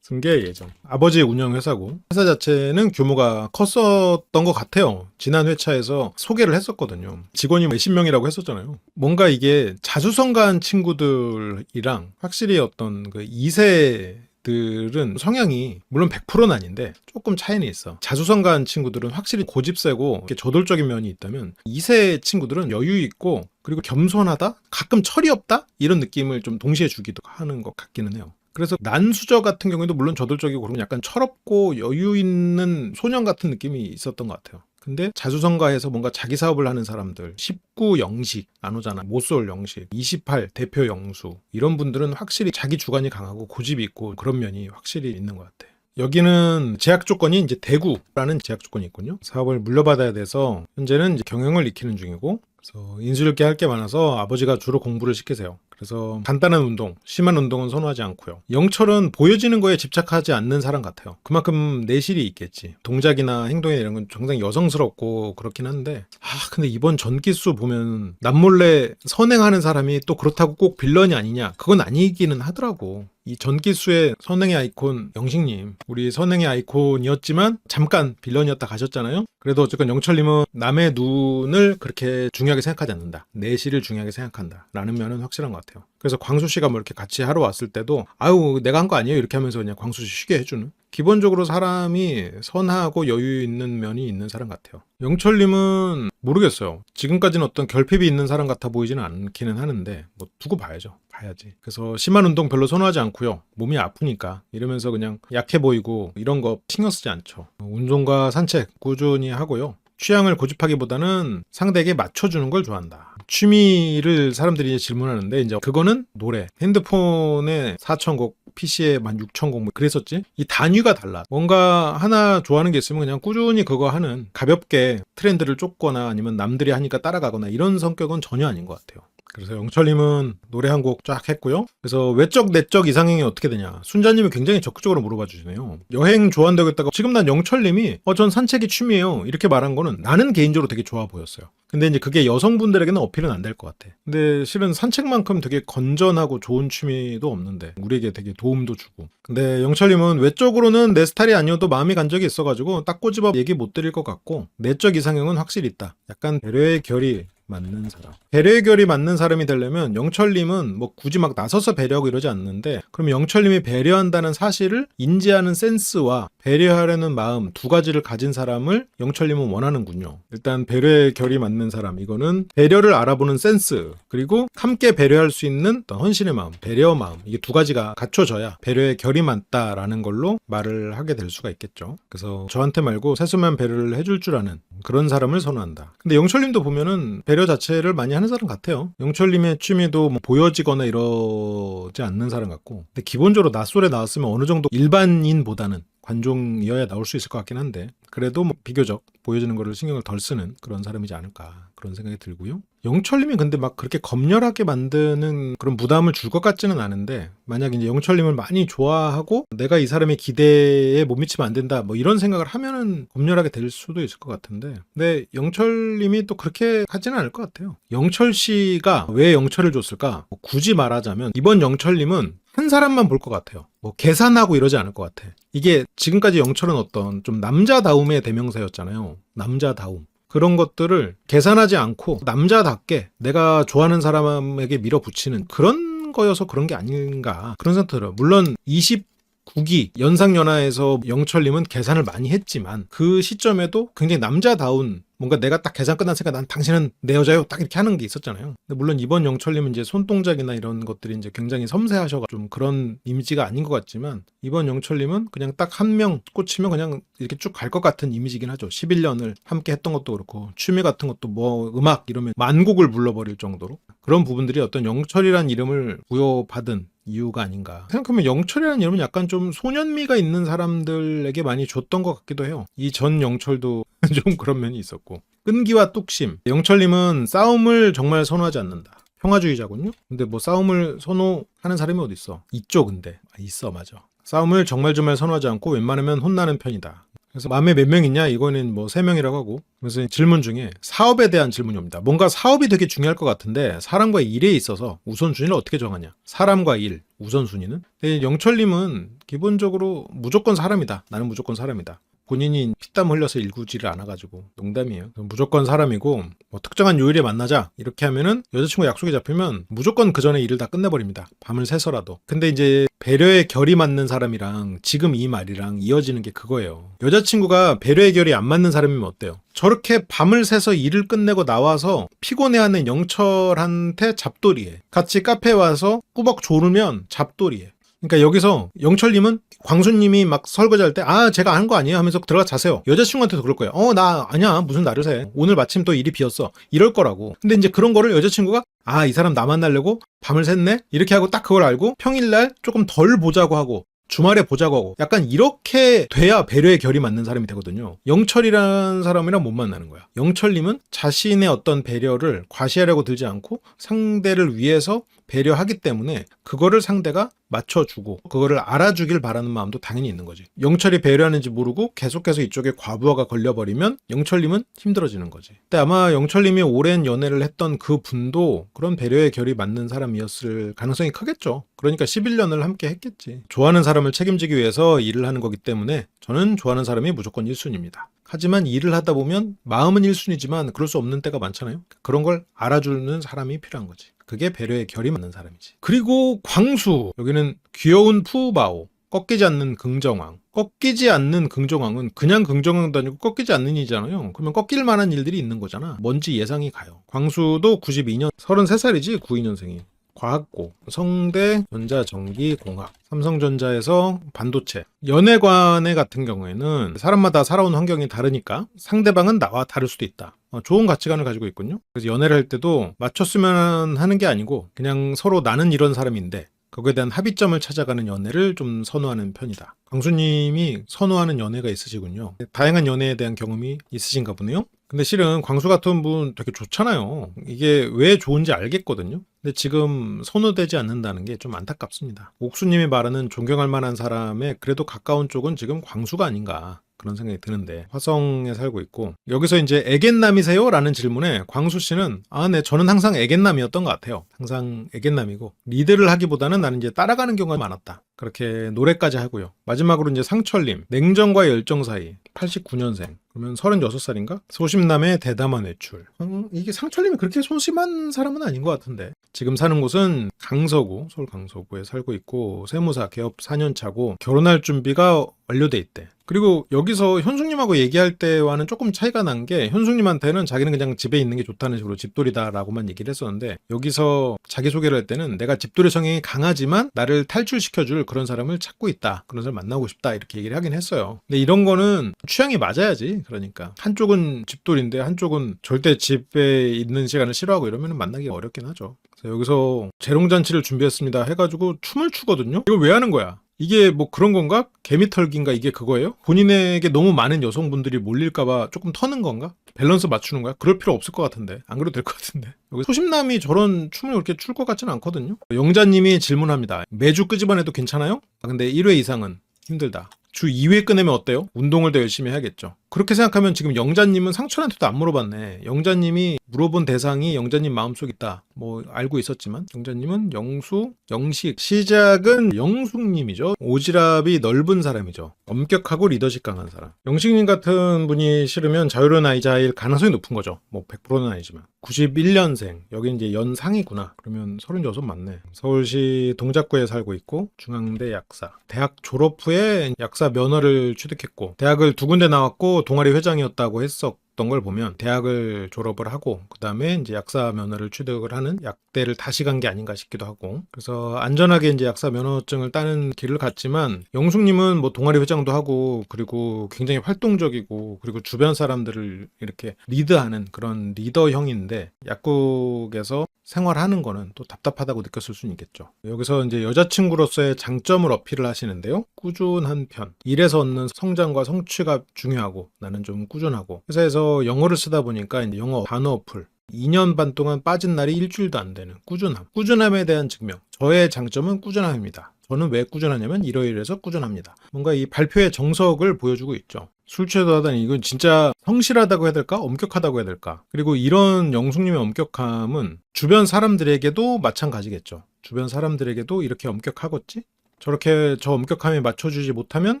예정. 아버지의 운영회사고, 회사 자체는 규모가 컸었던 것 같아요. 지난 회차에서 소개를 했었거든요. 직원이 몇십 명이라고 했었잖아요. 뭔가 이게 자수성가한 친구들이랑 확실히 어떤 그 2세들은 성향이 물론 100%는 아닌데 조금 차이는 있어. 자수성가한 친구들은 확실히 고집세고 이렇게 저돌적인 면이 있다면, 2세 친구들은 여유 있고 그리고 겸손하다? 가끔 철이 없다? 이런 느낌을 좀 동시에 주기도 하는 것 같기는 해요. 그래서 난수저 같은 경우에도 물론 저돌적이고 그런 약간 철없고 여유 있는 소년 같은 느낌이 있었던 것 같아요. 근데 자수성가해서 뭔가 자기 사업을 하는 사람들, 19 영식 나누잖아. 모쏠 영식, 28 대표 영수, 이런 분들은 확실히 자기 주관이 강하고 고집이 있고 그런 면이 확실히 있는 것 같아. 여기는 제약 조건이 이제 대구라는 제약 조건이 있군요. 사업을 물려받아야 돼서 현재는 이제 경영을 익히는 중이고, 그래서 인수일기 할 게 많아서 아버지가 주로 공부를 시키세요. 그래서 간단한 운동, 심한 운동은 선호하지 않고요. 영철은 보여지는 거에 집착하지 않는 사람 같아요. 그만큼 내실이 있겠지. 동작이나 행동이나 이런 건 굉장히 여성스럽고 그렇긴 한데, 근데 이번 전기수 보면 남몰래 선행하는 사람이 또 그렇다고 꼭 빌런이 아니냐, 그건 아니기는 하더라고. 이 전기수의 선행의 아이콘 영식님, 우리 선행의 아이콘이었지만 잠깐 빌런이었다 가셨잖아요. 그래도 어쨌건 영철님은 남의 눈을 그렇게 중요하게 생각하지 않는다. 내실을 중요하게 생각한다 라는 면은 확실한 것 같아요. 그래서 광수씨가 뭐 이렇게 같이 하러 왔을 때도 아유 내가 한 거 아니에요 이렇게 하면서 그냥 광수씨 쉬게 해주는, 기본적으로 사람이 선하고 여유 있는 면이 있는 사람 같아요. 영철님은 모르겠어요. 지금까지는 어떤 결핍이 있는 사람 같아 보이지는 않기는 하는데 뭐 두고 봐야죠. 봐야지. 그래서 심한 운동 별로 선호하지 않고요. 몸이 아프니까 이러면서 그냥 약해 보이고 이런 거 신경 쓰지 않죠. 운동과 산책 꾸준히 하고요. 취향을 고집하기보다는 상대에게 맞춰주는 걸 좋아한다. 취미를 사람들이 이제 질문하는데, 이제 그거는 노래, 핸드폰에 4,000곡, PC에 16,000곡 뭐 그랬었지? 이 단위가 달라. 뭔가 하나 좋아하는 게 있으면 그냥 꾸준히 그거 하는, 가볍게 트렌드를 쫓거나 아니면 남들이 하니까 따라가거나 이런 성격은 전혀 아닌 것 같아요. 그래서 영철님은 노래 한 곡 쫙 했고요. 그래서 외적 내적 이상형이 어떻게 되냐, 순자님이 굉장히 적극적으로 물어봐 주시네요. 여행 좋아한다고 했다가 지금 난 영철님이 전 산책이 취미예요 이렇게 말한 거는 나는 개인적으로 되게 좋아 보였어요. 근데 이제 그게 여성분들에게는 어필은 안 될 것 같아. 근데 실은 산책만큼 되게 건전하고 좋은 취미도 없는데 우리에게 되게 도움도 주고. 근데 영철님은 외적으로는 내 스타일이 아니어도 마음이 간 적이 있어가지고 딱 꼬집어 얘기 못 드릴 것 같고, 내적 이상형은 확실히 있다. 약간 배려의 결이 맞는 사람. 배려의 결이 맞는 사람이 되려면 영철님은 뭐 굳이 막 나서서 배려하고 이러지 않는데, 그럼 영철님이 배려한다는 사실을 인지하는 센스와 배려하려는 마음 두 가지를 가진 사람을 영철님은 원하는군요. 일단 배려의 결이 맞는 사람, 이거는 배려를 알아보는 센스, 그리고 함께 배려할 수 있는 어떤 헌신의 마음, 배려 마음, 이게 두 가지가 갖춰져야 배려의 결이 맞다라는 걸로 말을 하게 될 수가 있겠죠. 그래서 저한테 말고 세수만 배려를 해줄 줄 아는 그런 사람을 선호한다. 근데 영철님도 보면은 배려 자체를 많이 하는 사람 같아요. 영철님의 취미도 뭐 보여지거나 이러지 않는 사람 같고, 근데 기본적으로 낮술에 나왔으면 어느 정도 일반인보다는 관종이어야 나올 수 있을 것 같긴 한데, 그래도 뭐 비교적 보여지는 거를 신경을 덜 쓰는 그런 사람이지 않을까 그런 생각이 들고요. 영철님이 근데 막 그렇게 검열하게 만드는 그런 부담을 줄 것 같지는 않은데, 만약 이제 영철님을 많이 좋아하고 내가 이 사람의 기대에 못 미치면 안 된다 뭐 이런 생각을 하면은 검열하게 될 수도 있을 것 같은데, 근데 영철님이 또 그렇게 하지는 않을 것 같아요. 영철 씨가 왜 영철을 줬을까? 뭐 굳이 말하자면 이번 영철님은 한 사람만 볼 것 같아요. 뭐 계산하고 이러지 않을 것 같아. 이게 지금까지 영철은 어떤 좀 남자다움의 대명사였잖아요. 남자다움. 그런 것들을 계산하지 않고 남자답게 내가 좋아하는 사람에게 밀어붙이는 그런 거여서 그런 게 아닌가 그런 생각 들어요. 물론 29기 연상연하에서 영철님은 계산을 많이 했지만 그 시점에도 굉장히 남자다운, 뭔가 내가 딱 계산 끝났으니까 난 당신은 내 여자요 딱 이렇게 하는 게 있었잖아요. 근데 물론 이번 영철님은 이제 손동작이나 이런 것들이 이제 굉장히 섬세하셔가 좀 그런 이미지가 아닌 것 같지만, 이번 영철님은 그냥 딱 한 명 꽂히면 그냥 이렇게 쭉 갈 것 같은 이미지긴 하죠. 11년을 함께 했던 것도 그렇고 취미 같은 것도 뭐 음악 이러면 만곡을 불러버릴 정도로 그런 부분들이 어떤 영철이란 이름을 부여받은 이유가 아닌가 생각하면, 영철이라는 이름은 약간 좀 소년미가 있는 사람들에게 많이 줬던 것 같기도 해요. 이 전 영철도 좀 그런 면이 있었고, 끈기와 뚝심. 영철님은 싸움을 정말 선호하지 않는다. 평화주의자군요. 근데 뭐 싸움을 선호하는 사람이 어디 있어? 있죠. 근데 있어, 맞아. 싸움을 정말 선호하지 않고 웬만하면 혼나는 편이다. 그래서 마음에 몇 명 있냐? 이거는 뭐 3명이라고 하고, 그래서 질문 중에 사업에 대한 질문이 옵니다. 뭔가 사업이 되게 중요할 것 같은데 사람과 일에 있어서 우선순위를 어떻게 정하냐? 사람과 일, 우선순위는? 근데 영철님은 기본적으로 무조건 사람이다. 나는 무조건 사람이다. 본인이 피땀 흘려서 일구지를 않아가지고, 농담이에요. 무조건 사람이고, 뭐 특정한 요일에 만나자 이렇게 하면은 여자친구 약속이 잡히면 무조건 그 전에 일을 다 끝내버립니다. 밤을 새서라도. 근데 이제 배려의 결이 맞는 사람이랑 지금 이 말이랑 이어지는 게 그거예요. 여자친구가 배려의 결이 안 맞는 사람이면 어때요? 저렇게 밤을 새서 일을 끝내고 나와서 피곤해하는 영철한테 잡돌이해. 같이 카페에 와서 꾸벅 조르면 잡돌이해. 그러니까 여기서 영철님은 광수님이 막 설거지할 때 제가 한 거 아니에요 하면서 들어가 자세요. 여자친구한테도 그럴 거예요. 나 아니야, 무슨 나를 새, 오늘 마침 또 일이 비었어, 이럴 거라고. 근데 이제 그런 거를 여자친구가 이 사람 나 만나려고 밤을 샜네 이렇게 하고 딱 그걸 알고 평일날 조금 덜 보자고 하고 주말에 보자고 하고, 약간 이렇게 돼야 배려의 결이 맞는 사람이 되거든요. 영철이라는 사람이랑 못 만나는 거야. 영철님은 자신의 어떤 배려를 과시하려고 들지 않고 상대를 위해서 배려하기 때문에 그거를 상대가 맞춰주고 그거를 알아주길 바라는 마음도 당연히 있는 거지. 영철이 배려하는지 모르고 계속해서 이쪽에 과부하가 걸려버리면 영철님은 힘들어지는 거지. 근데 아마 영철님이 오랜 연애를 했던 그 분도 그런 배려의 결이 맞는 사람이었을 가능성이 크겠죠. 그러니까 11년을 함께 했겠지. 좋아하는 사람을 책임지기 위해서 일을 하는 거기 때문에 저는 좋아하는 사람이 무조건 1순위입니다. 하지만 일을 하다 보면 마음은 1순위지만 그럴 수 없는 때가 많잖아요. 그런 걸 알아주는 사람이 필요한 거지. 그게 배려의 결이 맞는 사람이지. 그리고 광수, 여기는 귀여운 푸바오, 꺾이지 않는 긍정왕. 꺾이지 않는 긍정왕은 그냥 긍정왕도 아니고 꺾이지 않는 이잖아요. 그러면 꺾일 만한 일들이 있는 거잖아. 뭔지 예상이 가요. 광수도 92년, 33살이지, 92년생이. 과학고, 성대, 전자전기공학, 삼성전자에서 반도체. 연애관의 같은 경우에는 사람마다 살아온 환경이 다르니까 상대방은 나와 다를 수도 있다. 좋은 가치관을 가지고 있군요. 그래서 연애를 할 때도 맞췄으면 하는 게 아니고 그냥 서로 나는 이런 사람인데 거기에 대한 합의점을 찾아가는 연애를 좀 선호하는 편이다. 광수님이 선호하는 연애가 있으시군요. 다양한 연애에 대한 경험이 있으신가 보네요. 근데 실은 광수 같은 분 되게 좋잖아요. 이게 왜 좋은지 알겠거든요. 근데 지금 선호되지 않는다는 게 좀 안타깝습니다. 옥수님이 말하는 존경할 만한 사람에 그래도 가까운 쪽은 지금 광수가 아닌가 그런 생각이 드는데, 화성에 살고 있고, 여기서 이제 애견남이세요? 라는 질문에 광수 씨는 네, 저는 항상 애견남이었던 것 같아요. 항상 애견남이고 리드를 하기보다는 나는 이제 따라가는 경우가 많았다. 그렇게 노래까지 하고요. 마지막으로 이제 상철님, 냉정과 열정 사이, 89년생. 그러면 36살인가? 소심남의 대담한 외출. 이게 상철님이 그렇게 소심한 사람은 아닌 것 같은데. 지금 사는 곳은 강서구, 서울 강서구에 살고 있고 세무사 개업 4년 차고 결혼할 준비가 완료돼 있대. 그리고 여기서 현숙님하고 얘기할 때와는 조금 차이가 난 게 현숙님한테는 자기는 그냥 집에 있는 게 좋다는 식으로 집돌이다라고만 얘기를 했었는데 여기서 자기소개를 할 때는 내가 집돌이 성향이 강하지만 나를 탈출시켜줄 그런 사람을 찾고 있다. 그런 사람을 만나고 싶다. 이렇게 얘기를 하긴 했어요. 근데 이런 거는 취향이 맞아야지. 그러니까 한쪽은 집돌인데 한쪽은 절대 집에 있는 시간을 싫어하고 이러면 만나기 어렵긴 하죠. 그래서 여기서 재롱잔치를 준비했습니다 해가지고 춤을 추거든요. 이거 왜 하는 거야? 이게 뭐 그런 건가? 개미털기인가 이게 그거예요? 본인에게 너무 많은 여성분들이 몰릴까봐 조금 터는 건가? 밸런스 맞추는 거야? 그럴 필요 없을 것 같은데. 안 그래도 될 것 같은데. 여기 소심남이 저런 춤을 그렇게 출 것 같지는 않거든요. 영자님이 질문합니다. 매주 끄집어내도 괜찮아요? 근데 1회 이상은 힘들다. 주 2회 꺼내면 어때요? 운동을 더 열심히 해야겠죠. 그렇게 생각하면 지금 영자님은 상철한테도 안 물어봤네. 영자님이 물어본 대상이 영자님 마음속에 있다. 뭐 알고 있었지만 영자님은 영수, 영식, 시작은 영숙님이죠. 오지랖이 넓은 사람이죠. 엄격하고 리더십 강한 사람. 영식님 같은 분이 싫으면 자유로운 아이자일 가능성이 높은 거죠. 뭐 100%는 아니지만. 91년생. 여기 이제 연상이구나. 그러면 36 맞네. 서울시 동작구에 살고 있고 중앙대 약사. 대학 졸업 후에 약사 면허를 취득했고 대학을 2군데 나왔고 동아리 회장이었다고 했었던 걸 보면 대학을 졸업을 하고 그 다음에 이제 약사 면허를 취득을 하는 약대를 다시 간 게 아닌가 싶기도 하고 그래서 안전하게 이제 약사 면허증을 따는 길을 갔지만 영숙님은 뭐 동아리 회장도 하고 그리고 굉장히 활동적이고 그리고 주변 사람들을 이렇게 리드하는 그런 리더형인데 약국에서 생활하는 거는 또 답답하다고 느꼈을 수는 있겠죠. 여기서 이제 여자친구로서의 장점을 어필을 하시는데요. 꾸준한 편. 일에서 얻는 성장과 성취가 중요하고 나는 좀 꾸준하고 회사에서 영어를 쓰다 보니까 이제 영어 단어 어플 2년 반 동안 빠진 날이 일주일도 안 되는 꾸준함. 꾸준함에 대한 증명. 저의 장점은 꾸준함입니다. 저는 왜 꾸준하냐면 이러이러해서 꾸준합니다. 뭔가 이 발표의 정석을 보여주고 있죠. 술 취해도 하다니 이건 진짜 성실하다고 해야 될까? 엄격하다고 해야 될까? 그리고 이런 영숙님의 엄격함은 주변 사람들에게도 마찬가지겠죠. 주변 사람들에게도 이렇게 엄격하겠지? 저렇게 저 엄격함에 맞춰주지 못하면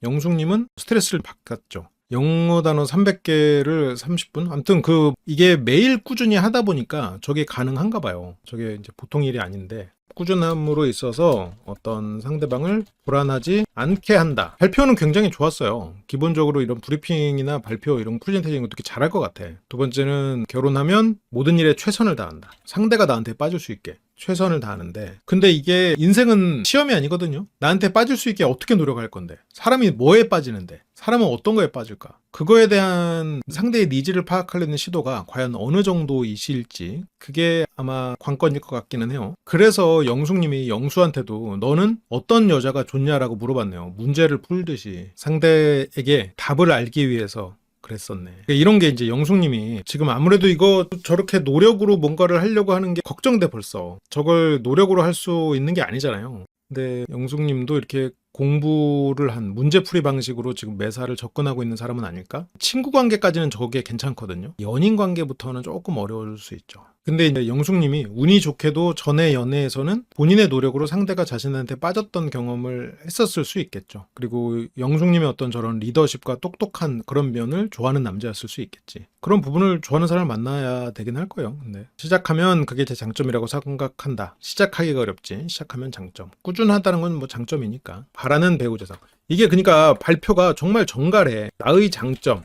영숙님은 스트레스를 받겠죠. 영어 단어 300개를 30분? 아무튼 이게 매일 꾸준히 하다 보니까 저게 가능한가 봐요. 저게 이제 보통 일이 아닌데. 꾸준함으로 있어서 어떤 상대방을 불안하지 않게 한다. 발표는 굉장히 좋았어요. 기본적으로 이런 브리핑이나 발표 이런 프레젠테이션 것도 잘할 것 같아. 두 번째는 결혼하면 모든 일에 최선을 다한다. 상대가 나한테 빠질 수 있게 최선을 다하는데 근데 이게 인생은 시험이 아니거든요. 나한테 빠질 수 있게 어떻게 노력할 건데 사람이 뭐에 빠지는데 사람은 어떤 거에 빠질까? 그거에 대한 상대의 니즈를 파악하려는 시도가 과연 어느 정도이실지 그게 아마 관건일 것 같기는 해요. 그래서 영숙님이 영수한테도 너는 어떤 여자가 좋냐라고 물어봤네요. 문제를 풀듯이 상대에게 답을 알기 위해서 그랬었네. 이런 게 이제 영숙님이 지금 아무래도 이거 저렇게 노력으로 뭔가를 하려고 하는 게 걱정돼 벌써. 저걸 노력으로 할 수 있는 게 아니잖아요. 근데 영숙님도 이렇게 공부를 한 문제풀이 방식으로 지금 매사를 접근하고 있는 사람은 아닐까? 친구 관계까지는 저게 괜찮거든요. 연인 관계부터는 조금 어려울 수 있죠. 근데 이제 영숙님이 운이 좋게도 전의 연애에서는 본인의 노력으로 상대가 자신한테 빠졌던 경험을 했었을 수 있겠죠. 그리고 영숙님의 어떤 저런 리더십과 똑똑한 그런 면을 좋아하는 남자였을 수 있겠지. 그런 부분을 좋아하는 사람을 만나야 되긴 할 거예요. 근데 시작하면 그게 제 장점이라고 생각한다. 시작하기가 어렵지. 시작하면 장점. 꾸준하다는 건 뭐 장점이니까. 바라는 배우자상. 이게 그러니까 발표가 정말 정갈해. 나의 장점.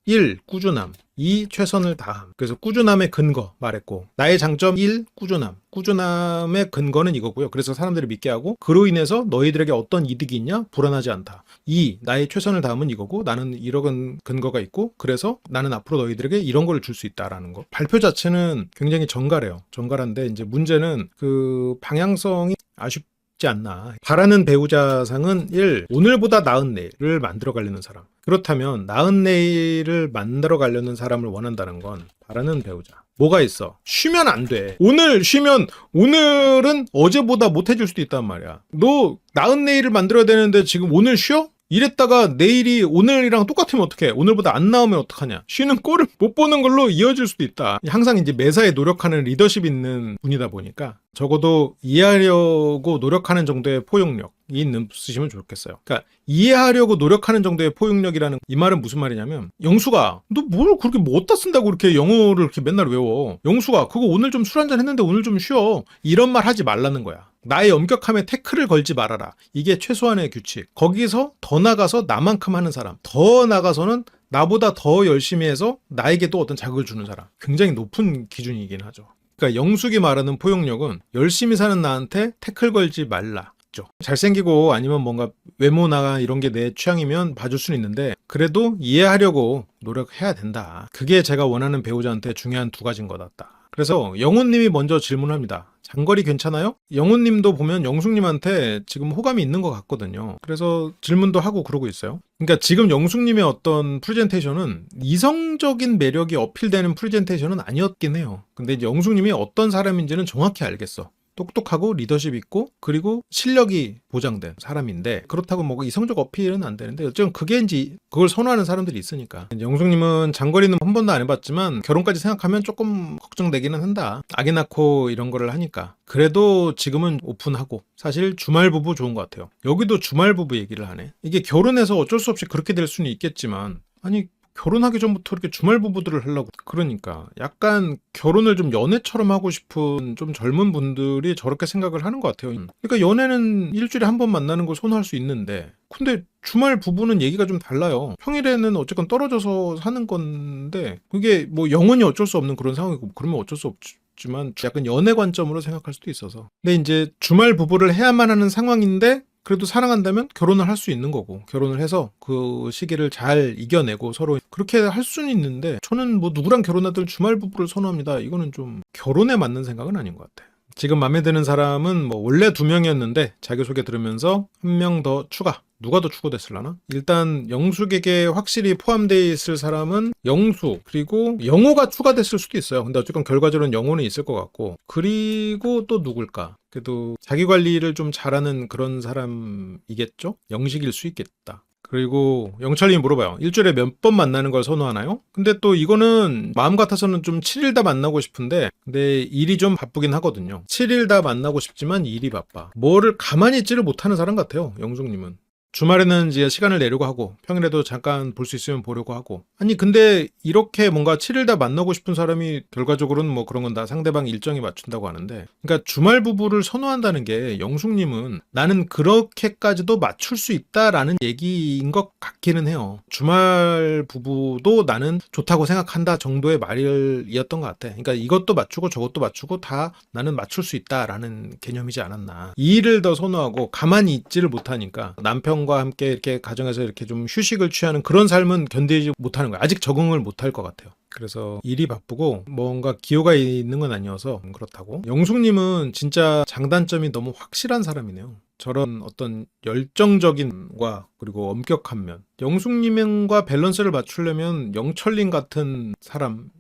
1. 꾸준함. 2. 최선을 다함. 그래서 꾸준함의 근거 말했고 나의 장점 1. 꾸준함. 꾸준함의 근거는 이거고요. 그래서 사람들이 믿게 하고 그로 인해서 너희들에게 어떤 이득이 있냐? 불안하지 않다. 2. 나의 최선을 다함은 이거고 나는 이런 근거가 있고 그래서 나는 앞으로 너희들에게 이런 걸 줄 수 있다라는 거. 발표 자체는 굉장히 정갈해요. 정갈한데 이제 문제는 그 방향성이 아쉽지 않나. 바라는 배우자상은 1. 오늘보다 나은 내일을 만들어 가려는 사람. 그렇다면 나은 내일을 만들어 가려는 사람을 원한다는 건 바라는 배우자. 뭐가 있어? 쉬면 안 돼. 오늘 쉬면 오늘은 어제보다 못해질 수도 있단 말이야. 너 나은 내일을 만들어야 되는데 지금 오늘 쉬어? 이랬다가 내일이 오늘이랑 똑같으면 어떡해? 오늘보다 안 나오면 어떡하냐? 쉬는 꼴을 못 보는 걸로 이어질 수도 있다. 항상 이제 매사에 노력하는 리더십 있는 분이다 보니까 적어도 이해하려고 노력하는 정도의 포용력이 쓰시면 좋겠어요. 그러니까 이해하려고 노력하는 정도의 포용력이라는 이 말은 무슨 말이냐면, 영수가 너 뭘 그렇게 뭐 어디다 쓴다고 이렇게 영어를 이렇게 맨날 외워. 영수가 그거 오늘 좀 술 한잔 했는데 오늘 좀 쉬어. 이런 말 하지 말라는 거야. 나의 엄격함에 태클을 걸지 말아라. 이게 최소한의 규칙. 거기서 더 나가서 나만큼 하는 사람, 더 나가서는 나보다 더 열심히 해서 나에게 또 어떤 자극을 주는 사람. 굉장히 높은 기준이긴 하죠. 그러니까 영숙이 말하는 포용력은 열심히 사는 나한테 태클 걸지 말라. 잘생기고 아니면 뭔가 외모나 이런 게 내 취향이면 봐줄 수는 있는데, 그래도 이해하려고 노력해야 된다. 그게 제가 원하는 배우자한테 중요한 두 가지인 것 같다. 그래서 영훈님이 먼저 질문합니다. 장거리 괜찮아요? 영훈님도 보면 영숙님한테 지금 호감이 있는 것 같거든요. 그래서 질문도 하고 그러고 있어요. 그러니까 지금 영숙님의 어떤 프레젠테이션은 이성적인 매력이 어필되는 프레젠테이션은 아니었긴 해요. 근데 이제 영숙님이 어떤 사람인지는 정확히 알겠어. 똑똑하고 리더십 있고 그리고 실력이 보장된 사람인데, 그렇다고 뭐 이성적 어필은 안 되는데 어쨌든 그걸 선호하는 사람들이 있으니까. 영숙님은 장거리는 한 번도 안 해봤지만 결혼까지 생각하면 조금 걱정되기는 한다. 아기 낳고 이런 거를 하니까. 그래도 지금은 오픈하고, 사실 주말 부부 좋은 것 같아요. 여기도 주말 부부 얘기를 하네. 이게 결혼해서 어쩔 수 없이 그렇게 될 수는 있겠지만, 아니 결혼하기 전부터 이렇게 주말 부부들을 하려고. 그러니까 약간 결혼을 좀 연애처럼 하고 싶은 좀 젊은 분들이 저렇게 생각을 하는 것 같아요. 그러니까 연애는 일주일에 한 번 만나는 걸 선호할 수 있는데, 근데 주말 부부는 얘기가 좀 달라요. 평일에는 어쨌건 떨어져서 사는 건데 그게 뭐 영원히 어쩔 수 없는 그런 상황이고, 그러면 어쩔 수 없지만 약간 연애 관점으로 생각할 수도 있어서. 근데 이제 주말 부부를 해야만 하는 상황인데 그래도 사랑한다면 결혼을 할 수 있는 거고, 결혼을 해서 그 시기를 잘 이겨내고 서로 그렇게 할 수는 있는데, 저는 뭐 누구랑 결혼하든 주말 부부를 선호합니다. 이거는 좀 결혼에 맞는 생각은 아닌 것 같아요. 지금 마음에 드는 사람은 뭐 원래 2명이었는데 자기소개 들으면서 1명 더 추가. 누가 더 추가됐을라나? 일단 영숙에게 확실히 포함되어 있을 사람은 영숙, 그리고 영호가 추가됐을 수도 있어요. 근데 어쨌든 결과적으로는 영호는 있을 것 같고, 그리고 또 누굴까? 그래도 자기 관리를 좀 잘하는 그런 사람이겠죠? 영식일 수 있겠다. 그리고 영철님이 물어봐요. 일주일에 몇 번 만나는 걸 선호하나요? 근데 또 이거는 마음 같아서는 좀 7일 다 만나고 싶은데, 근데 일이 좀 바쁘긴 하거든요. 7일 다 만나고 싶지만 일이 바빠. 뭐를 가만히 있지를 못하는 사람 같아요, 영숙님은. 주말에는 이제 시간을 내려고 하고 평일에도 잠깐 볼 수 있으면 보려고 하고. 아니 근데 이렇게 뭔가 7일 다 만나고 싶은 사람이 결과적으로는 뭐 그런 건 다 상대방 일정에 맞춘다고 하는데, 그러니까 주말 부부를 선호한다는 게 영숙님은 나는 그렇게까지도 맞출 수 있다라는 얘기인 것 같기는 해요. 주말 부부도 나는 좋다고 생각한다 정도의 말이었던 것 같아. 그러니까 이것도 맞추고 저것도 맞추고 다 나는 맞출 수 있다라는 개념이지 않았나. 이 일을 더 선호하고 가만히 있지를 못하니까 남편과 함께 이렇게 가정에서 이렇게 좀 휴식을 취하는 그런 삶은 견디지 못하는 거야. 아직 적응을 못할 것 같아요. 그래서 일이 바쁘고 뭔가 기호가 있는 건 아니어서 그렇다고. 영숙님은 진짜 장단점이 너무 확실한 사람이네요. 저런 어떤 열정적인과 그리고 엄격한 면. 영숙님과 밸런스를 맞추려면 영철님 같은 사람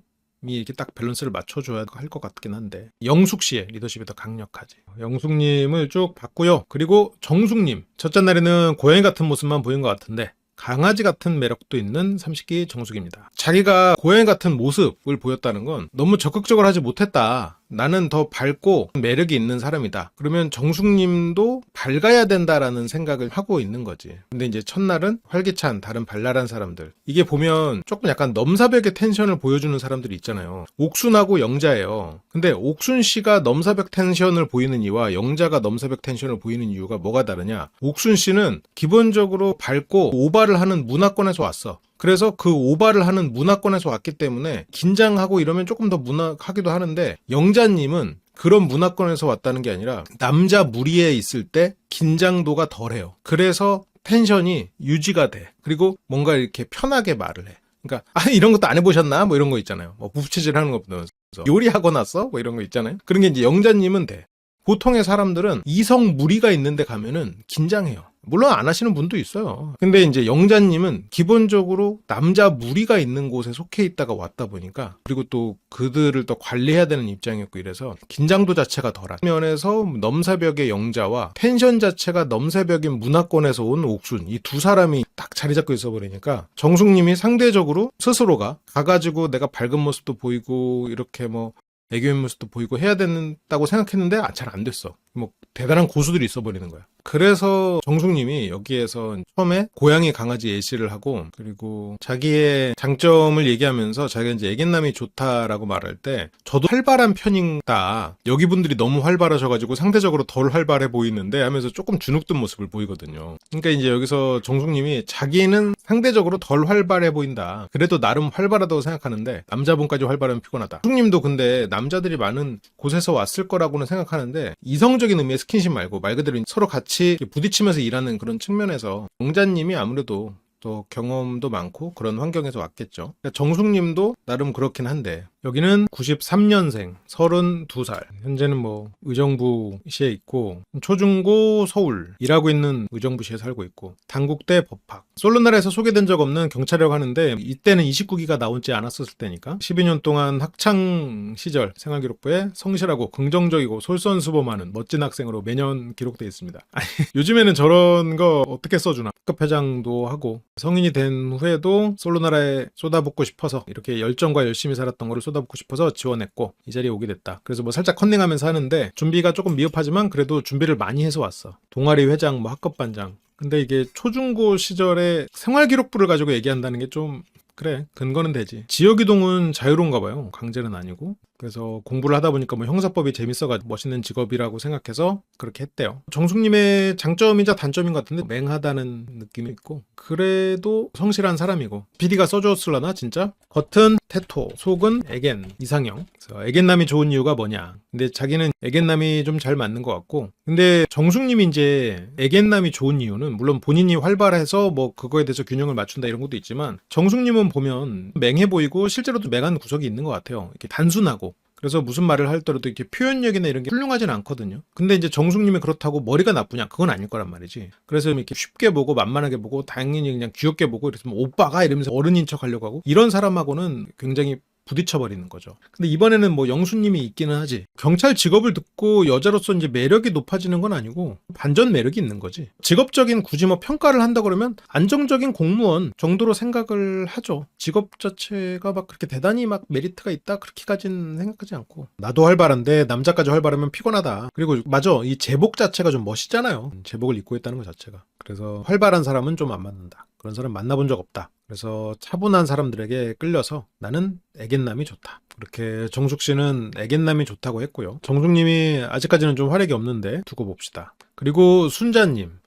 이렇게 딱 밸런스를 맞춰줘야 할 것 같긴 한데, 영숙 씨의 리더십이 더 강력하지. 영숙님을 쭉 봤고요. 그리고 정숙님, 첫째 날에는 고양이 같은 모습만 보인 것 같은데 강아지 같은 매력도 있는 30기 정숙입니다. 자기가 고양이 같은 모습을 보였다는 건 너무 적극적으로 하지 못했다. 나는 더 밝고 매력이 있는 사람이다. 그러면 정숙님도 밝아야 된다라는 생각을 하고 있는 거지. 근데 이제 첫날은 활기찬 다른 발랄한 사람들. 이게 보면 조금 약간 넘사벽의 텐션을 보여주는 사람들이 있잖아요. 옥순하고 영자예요. 근데 옥순 씨가 넘사벽 텐션을 보이는 이유와 영자가 넘사벽 텐션을 보이는 이유가 뭐가 다르냐? 옥순 씨는 기본적으로 밝고 오바를 하는 문화권에서 왔어. 그래서 그 오바를 하는 문화권에서 왔기 때문에 긴장하고 이러면 조금 더 문학하기도 하는데, 영자님은 그런 문화권에서 왔다는 게 아니라 남자 무리에 있을 때 긴장도가 덜해요. 그래서 텐션이 유지가 돼. 그리고 뭔가 이렇게 편하게 말을 해. 그러니까 이런 것도 안 해보셨나? 뭐 이런 거 있잖아요. 뭐 부채질 하는 거 보면서 요리하고 났어? 뭐 이런 거 있잖아요. 그런 게 이제 영자님은 돼. 보통의 사람들은 이성 무리가 있는데 가면은 긴장해요. 물론 안 하시는 분도 있어요. 근데 이제 영자님은 기본적으로 남자 무리가 있는 곳에 속해 있다가 왔다 보니까, 그리고 또 그들을 또 관리해야 되는 입장이었고 이래서 긴장도 자체가 덜한 면에서 넘사벽의 영자와 텐션 자체가 넘사벽인 문화권에서 온 옥순, 이 두 사람이 딱 자리 잡고 있어 버리니까 정숙님이 상대적으로 스스로가 가가지고 내가 밝은 모습도 보이고 이렇게 뭐 애교인 모습도 보이고 해야 된다고 생각했는데 잘 안 됐어. 뭐 대단한 고수들이 있어버리는 거야. 그래서 정숙님이 여기에서 처음에 고양이 강아지 예시를 하고, 그리고 자기의 장점을 얘기하면서 자기가 이제 애견남이 좋다라고 말할 때 저도 활발한 편이다, 여기 분들이 너무 활발하셔가지고 상대적으로 덜 활발해 보이는데 하면서 조금 주눅든 모습을 보이거든요. 그러니까 이제 여기서 정숙님이 자기는 상대적으로 덜 활발해 보인다, 그래도 나름 활발하다고 생각하는데 남자분까지 활발하면 피곤하다. 정숙님도 근데 남자들이 많은 곳에서 왔을 거라고는 생각하는데 이성적인 의미의 스킨십 말고 말 그대로 서로 같이 부딪히면서 일하는 그런 측면에서 영자님이 아무래도 또 경험도 많고 그런 환경에서 왔겠죠. 그러니까 정숙님도 나름 그렇긴 한데, 여기는 93년생 32살, 현재는 뭐 의정부시에 있고 초중고 서울 일하고 있는 의정부시에 살고 있고 단국대 법학, 솔로나라에서 소개된 적 없는 경찰이라고 하는데 이때는 29기가 나오지 않았었을 때니까 12년 동안 학창 시절 생활기록부에 성실하고 긍정적이고 솔선수범하는 멋진 학생으로 매년 기록되어 있습니다. 아니, 요즘에는 저런 거 어떻게 써주나. 학급회장도 하고 성인이 된 후에도 솔로나라에 쏟아붓고 싶어서, 이렇게 열정과 열심히 살았던 거를 쏟아붓고 싶어서 지원했고 이 자리에 오게 됐다. 그래서 뭐 살짝 컨닝하면서 하는데 준비가 조금 미흡하지만 그래도 준비를 많이 해서 왔어. 동아리 회장, 뭐 학급반장. 근데 이게 초중고 시절에 생활기록부를 가지고 얘기한다는 게 좀 그래, 근거는 되지. 지역이동은 자유로운가 봐요. 강제는 아니고. 그래서 공부를 하다 보니까 뭐 형사법이 재밌어가지고 멋있는 직업이라고 생각해서 그렇게 했대요. 정숙님의 장점이자 단점인 것 같은데 맹하다는 느낌이 있고, 그래도 성실한 사람이고. PD가 써줬을라나 진짜? 겉은 테토, 속은 애견, 이상형. 그래서 애견남이 좋은 이유가 뭐냐. 근데 자기는 애견남이 좀 잘 맞는 것 같고, 근데 정숙님이 이제 애견남이 좋은 이유는 물론 본인이 활발해서 뭐 그거에 대해서 균형을 맞춘다 이런 것도 있지만, 정숙님은 보면 맹해 보이고 실제로도 맹한 구석이 있는 것 같아요. 이렇게 단순하고. 그래서 무슨 말을 하더라도 이렇게 표현력이나 이런 게 훌륭하진 않거든요. 근데 이제 정숙님이 그렇다고 머리가 나쁘냐? 그건 아닐 거란 말이지. 그래서 이렇게 쉽게 보고 만만하게 보고 당연히 그냥 귀엽게 보고 이랬으면 오빠가 이러면서 어른인 척 하려고 하고, 이런 사람하고는 굉장히 부딪혀버리는 거죠. 근데 이번에는 뭐 영수님이 있기는 하지. 경찰 직업을 듣고 여자로서 이제 매력이 높아지는 건 아니고 반전 매력이 있는 거지. 직업적인 굳이 뭐 평가를 한다 그러면 안정적인 공무원 정도로 생각을 하죠. 직업 자체가 막 그렇게 대단히 막 메리트가 있다 그렇게까지는 생각하지 않고, 나도 활발한데 남자까지 활발하면 피곤하다. 그리고 맞아, 이 제복 자체가 좀 멋있잖아요. 제복을 입고 있다는 것 자체가. 그래서 활발한 사람은 좀 안 맞는다. 그런 사람 만나본 적 없다. 그래서 차분한 사람들에게 끌려서 나는 애견남이 좋다. 그렇게 정숙 씨는 애견남이 좋다고 했고요. 정숙님이 아직까지는 좀 활약이 없는데 두고 봅시다. 그리고 순자님이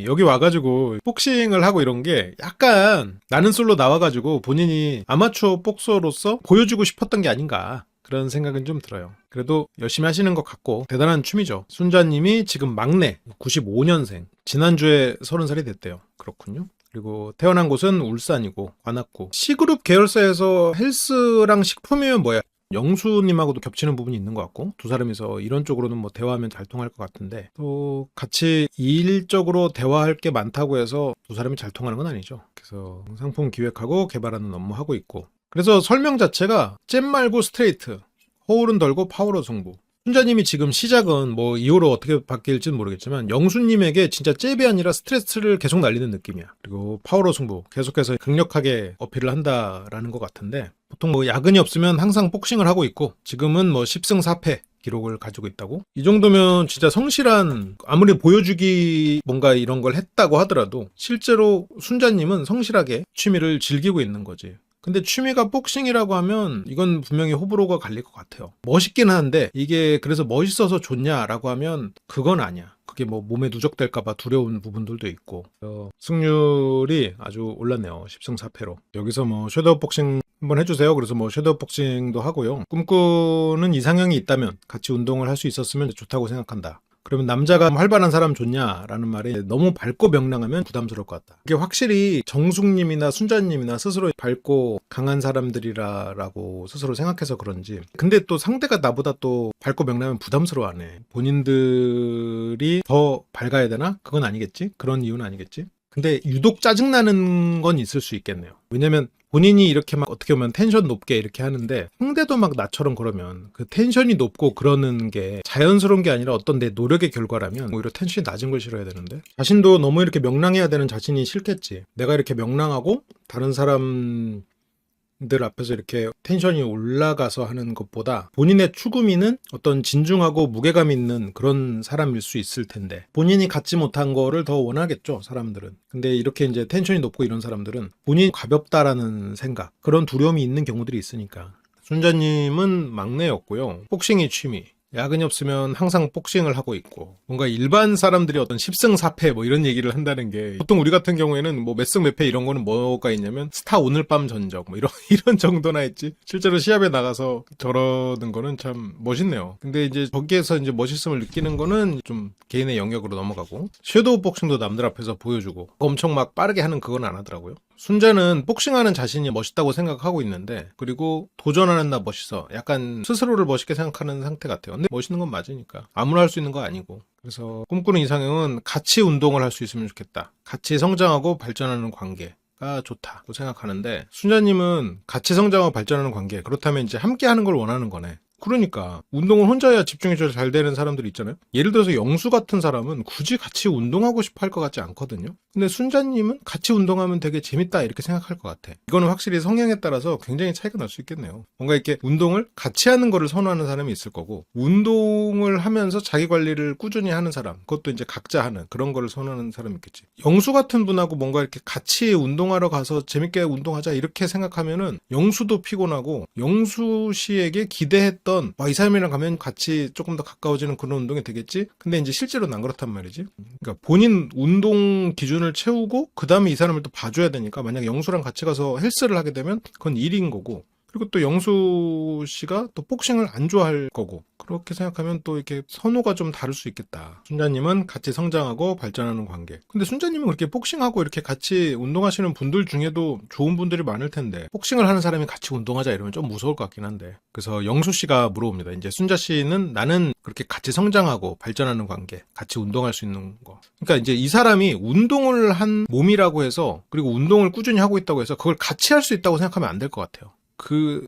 여기 와가지고 복싱을 하고 이런 게 약간 나는 솔로 나와가지고 본인이 아마추어 복서로서 보여주고 싶었던 게 아닌가, 그런 생각은 좀 들어요. 그래도 열심히 하시는 것 같고 대단한 춤이죠. 순자님이 지금 막내 95년생, 지난주에 30살이 됐대요. 그렇군요. 그리고 태어난 곳은 울산이고 관악구. C그룹 계열사에서 헬스랑 식품이면 뭐야, 영수님하고도 겹치는 부분이 있는 것 같고, 두 사람이서 이런 쪽으로는 뭐 대화하면 잘 통할 것 같은데, 또 같이 일적으로 대화할 게 많다고 해서 두 사람이 잘 통하는 건 아니죠. 그래서 상품 기획하고 개발하는 업무 하고 있고, 그래서 설명 자체가 잼 말고 스트레이트, 허울은 덜고 파워로 승부. 순자님이 지금 시작은 뭐 이후로 어떻게 바뀔지는 모르겠지만 영수님에게 진짜 잽이 아니라 스트레스를 계속 날리는 느낌이야. 그리고 파워로 승부, 계속해서 강력하게 어필을 한다라는 것 같은데, 보통 뭐 야근이 없으면 항상 복싱을 하고 있고 지금은 뭐 10승 4패 기록을 가지고 있다고? 이 정도면 진짜 성실한, 아무리 보여주기 뭔가 이런 걸 했다고 하더라도 실제로 순자님은 성실하게 취미를 즐기고 있는 거지. 근데 취미가 복싱이라고 하면 이건 분명히 호불호가 갈릴 것 같아요. 멋있긴 한데 이게 그래서 멋있어서 좋냐라고 하면 그건 아니야. 그게 뭐 몸에 누적될까봐 두려운 부분들도 있고. 승률이 아주 올랐네요. 10승 4패로. 여기서 뭐 섀도우 복싱 한번 해주세요. 그래서 뭐 섀도우 복싱도 하고요. 꿈꾸는 이상형이 있다면 같이 운동을 할 수 있었으면 좋다고 생각한다. 그러면 남자가 활발한 사람 좋냐라는 말이 너무 밝고 명랑하면 부담스러울 것 같다. 이게 확실히 정숙님이나 순자님이나 스스로 밝고 강한 사람들이라고 스스로 생각해서 그런지, 근데 또 상대가 나보다 또 밝고 명랑하면 부담스러워하네. 본인들이 더 밝아야 되나? 그건 아니겠지? 그런 이유는 아니겠지? 근데 유독 짜증나는 건 있을 수 있겠네요. 왜냐면 본인이 이렇게 막 어떻게 보면 텐션 높게 이렇게 하는데 상대도 막 나처럼 그러면 그 텐션이 높고 그러는 게 자연스러운 게 아니라 어떤 내 노력의 결과라면 오히려 텐션이 낮은 걸 싫어야 되는데, 자신도 너무 이렇게 명랑해야 되는 자신이 싫겠지. 내가 이렇게 명랑하고 다른 사람을 사람들 앞에서 이렇게 텐션이 올라가서 하는 것보다 본인의 추구미는 어떤 진중하고 무게감 있는 그런 사람일 수 있을 텐데 본인이 갖지 못한 거를 더 원하겠죠, 사람들은. 근데 이렇게 이제 텐션이 높고 이런 사람들은 본인이 가볍다라는 생각, 그런 두려움이 있는 경우들이 있으니까. 순자님은 막내였고요. 복싱이 취미. 야근이 없으면 항상 복싱을 하고 있고, 뭔가 일반 사람들이 어떤 10승 4패 뭐 이런 얘기를 한다는 게, 보통 우리 같은 경우에는 뭐 몇 승 몇 패 이런 거는 뭐가 있냐면 스타 오늘 밤 전적 뭐 이런 정도나 했지, 실제로 시합에 나가서 저러는 거는 참 멋있네요. 근데 이제 거기에서 이제 멋있음을 느끼는 거는 좀 개인의 영역으로 넘어가고, 섀도우 복싱도 남들 앞에서 보여주고 엄청 막 빠르게 하는 그건 안 하더라고요. 순자는 복싱하는 자신이 멋있다고 생각하고 있는데, 그리고 도전하는 나 멋있어, 약간 스스로를 멋있게 생각하는 상태 같아요. 근데 멋있는 건 맞으니까 아무나 할 수 있는 거 아니고. 그래서 꿈꾸는 이상형은 같이 운동을 할 수 있으면 좋겠다, 같이 성장하고 발전하는 관계가 좋다고 생각하는데, 순자님은 같이 성장하고 발전하는 관계, 그렇다면 이제 함께 하는 걸 원하는 거네. 그러니까 운동을 혼자 해야 집중이 잘 되는 사람들이 있잖아요. 예를 들어서 영수 같은 사람은 굳이 같이 운동하고 싶어 할 것 같지 않거든요. 근데 순자님은 같이 운동하면 되게 재밌다 이렇게 생각할 것 같아. 이거는 확실히 성향에 따라서 굉장히 차이가 날 수 있겠네요. 뭔가 이렇게 운동을 같이 하는 거를 선호하는 사람이 있을 거고, 운동을 하면서 자기 관리를 꾸준히 하는 사람, 그것도 이제 각자 하는 그런 거를 선호하는 사람이 있겠지. 영수 같은 분하고 뭔가 이렇게 같이 운동하러 가서 재밌게 운동하자 이렇게 생각하면은 영수도 피곤하고, 영수 씨에게 기대했던 이 사람이랑 가면 같이 조금 더 가까워지는 그런 운동이 되겠지? 근데 이제 실제로는 안 그렇단 말이지. 그러니까 본인 운동 기준을 채우고 그 다음에 이 사람을 또 봐줘야 되니까, 만약에 영수랑 같이 가서 헬스를 하게 되면 그건 일인 거고, 그리고 또 영수 씨가 또 복싱을 안 좋아할 거고, 그렇게 생각하면 또 이렇게 선호가 좀 다를 수 있겠다. 순자님은 같이 성장하고 발전하는 관계. 근데 순자님은 그렇게 복싱하고 이렇게 같이 운동하시는 분들 중에도 좋은 분들이 많을 텐데, 복싱을 하는 사람이 같이 운동하자 이러면 좀 무서울 것 같긴 한데. 그래서 영수 씨가 물어봅니다. 이제 순자 씨는 나는 그렇게 같이 성장하고 발전하는 관계, 같이 운동할 수 있는 거. 그러니까 이제 이 사람이 운동을 한 몸이라고 해서, 그리고 운동을 꾸준히 하고 있다고 해서 그걸 같이 할 수 있다고 생각하면 안 될 것 같아요.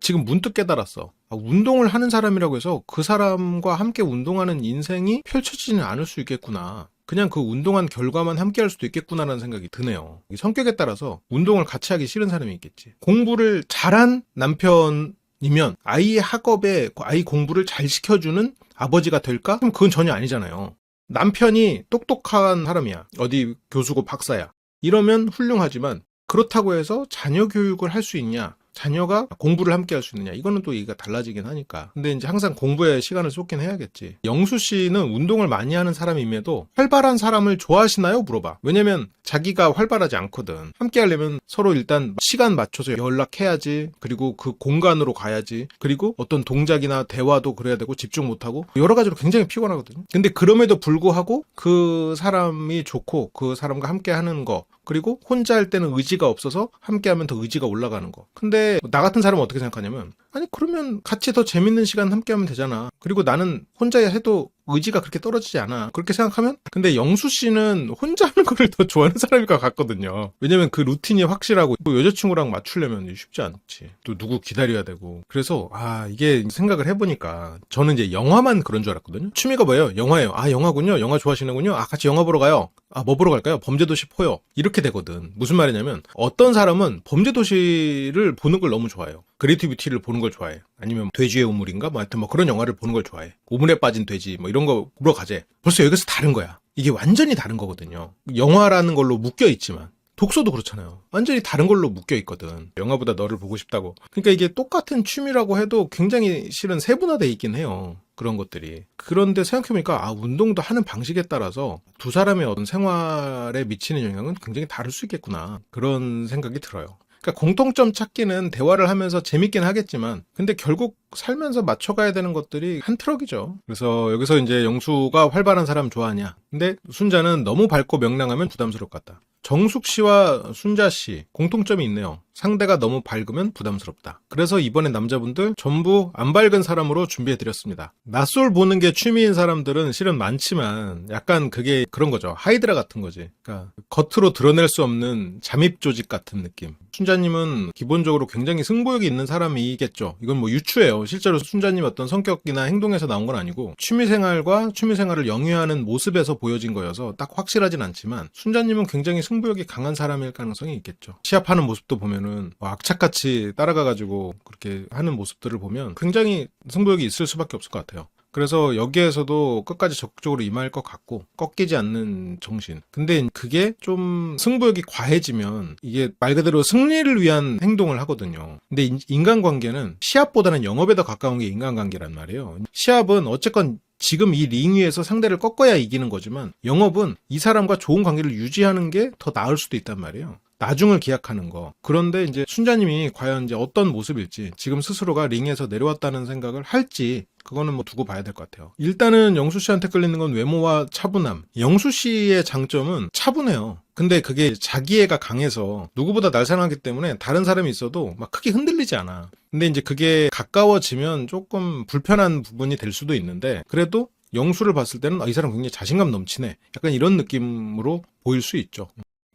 지금 문득 깨달았어. 운동을 하는 사람이라고 해서 그 사람과 함께 운동하는 인생이 펼쳐지지는 않을 수 있겠구나. 그냥 그 운동한 결과만 함께 할 수도 있겠구나라는 생각이 드네요. 성격에 따라서 운동을 같이 하기 싫은 사람이 있겠지. 공부를 잘한 남편이면 아이의 학업에 아이 공부를 잘 시켜주는 아버지가 될까? 그럼 그건 전혀 아니잖아요. 남편이 똑똑한 사람이야. 어디 교수고 박사야. 이러면 훌륭하지만, 그렇다고 해서 자녀 교육을 할 수 있냐? 자녀가 공부를 함께 할 수 있느냐, 이거는 또 얘기가 달라지긴 하니까. 근데 이제 항상 공부에 시간을 쏟긴 해야겠지. 영수 씨는 운동을 많이 하는 사람임에도 활발한 사람을 좋아하시나요? 물어봐. 왜냐면 자기가 활발하지 않거든. 함께 하려면 서로 일단 시간 맞춰서 연락해야지, 그리고 그 공간으로 가야지, 그리고 어떤 동작이나 대화도 그래야 되고, 집중 못하고 여러 가지로 굉장히 피곤하거든요. 근데 그럼에도 불구하고 그 사람이 좋고, 그 사람과 함께 하는 거, 그리고 혼자 할 때는 의지가 없어서 함께 하면 더 의지가 올라가는 거. 근데 나 같은 사람은 어떻게 생각하냐면, 아니 그러면 같이 더 재밌는 시간 함께 하면 되잖아. 그리고 나는 혼자 해도 의지가 그렇게 떨어지지 않아. 그렇게 생각하면. 근데 영수 씨는 혼자 하는 거를 더 좋아하는 사람일 것 같거든요. 왜냐면 그 루틴이 확실하고, 또 여자친구랑 맞추려면 쉽지 않지. 또 누구 기다려야 되고. 그래서 이게 생각을 해보니까, 저는 이제 영화만 그런 줄 알았거든요. 취미가 뭐예요? 영화예요. 영화군요. 영화 좋아하시는군요. 같이 영화 보러 가요. 뭐 보러 갈까요? 범죄도시 4요. 이렇게 되거든. 무슨 말이냐면, 어떤 사람은 범죄도시를 보는 걸 너무 좋아해요. 그레이티비티를 보는 걸 좋아해. 아니면 돼지의 우물인가? 하여튼 그런 영화를 보는 걸 좋아해. 우물에 빠진 돼지 이런 거 보러 가재. 벌써 여기서 다른 거야. 이게 완전히 다른 거거든요. 영화라는 걸로 묶여 있지만, 독서도 그렇잖아요. 완전히 다른 걸로 묶여 있거든. 영화보다 너를 보고 싶다고. 그러니까 이게 똑같은 취미라고 해도 굉장히 실은 세분화돼 있긴 해요. 그런 것들이. 그런데 생각해보니까 운동도 하는 방식에 따라서 두 사람의 어떤 생활에 미치는 영향은 굉장히 다를 수 있겠구나, 그런 생각이 들어요. 그러니까 공통점 찾기는 대화를 하면서 재밌긴 하겠지만, 근데 결국 살면서 맞춰가야 되는 것들이 한 트럭이죠. 그래서 여기서 이제 영수가 활발한 사람 좋아하냐? 근데 순자는 너무 밝고 명랑하면 부담스러울 것 같다. 정숙 씨와 순자 씨 공통점이 있네요. 상대가 너무 밝으면 부담스럽다. 그래서 이번에 남자분들 전부 안 밝은 사람으로 준비해드렸습니다. 낯설 보는 게 취미인 사람들은 실은 많지만, 약간 그게 그런 거죠. 하이드라 같은 거지. 그러니까 겉으로 드러낼 수 없는 잠입 조직 같은 느낌. 순자님은 기본적으로 굉장히 승부욕이 있는 사람이겠죠. 이건 뭐 유추예요. 실제로 순자님 어떤 성격이나 행동에서 나온 건 아니고, 취미생활과 취미생활을 영위하는 모습에서 보여진 거여서 딱 확실하진 않지만, 순자님은 굉장히 승부욕이 강한 사람일 가능성이 있겠죠. 시합하는 모습도 보면 보면은 악착같이 따라가가지고 그렇게 하는 모습들을 보면 굉장히 승부욕이 있을 수밖에 없을 것 같아요. 그래서 여기에서도 끝까지 적극적으로 임할 것 같고 꺾이지 않는 정신. 근데 그게 좀 승부욕이 과해지면 이게 말 그대로 승리를 위한 행동을 하거든요. 근데 인간관계는 시합보다는 영업에 더 가까운 게 인간관계란 말이에요. 시합은 어쨌건 지금 이 링 위에서 상대를 꺾어야 이기는 거지만 영업은 이 사람과 좋은 관계를 유지하는 게 더 나을 수도 있단 말이에요. 나중을 기약하는 거. 그런데 이제 순자님이 과연 이제 어떤 모습일지, 지금 스스로가 링에서 내려왔다는 생각을 할지, 그거는 뭐 두고 봐야 될 것 같아요. 일단은 영수 씨한테 끌리는 건 외모와 차분함. 영수 씨의 장점은 차분해요. 근데 그게 자기애가 강해서 누구보다 날씬하기 때문에 다른 사람이 있어도 막 크게 흔들리지 않아. 근데 이제 그게 가까워지면 조금 불편한 부분이 될 수도 있는데, 그래도 영수를 봤을 때는 이 사람 굉장히 자신감 넘치네. 약간 이런 느낌으로 보일 수 있죠.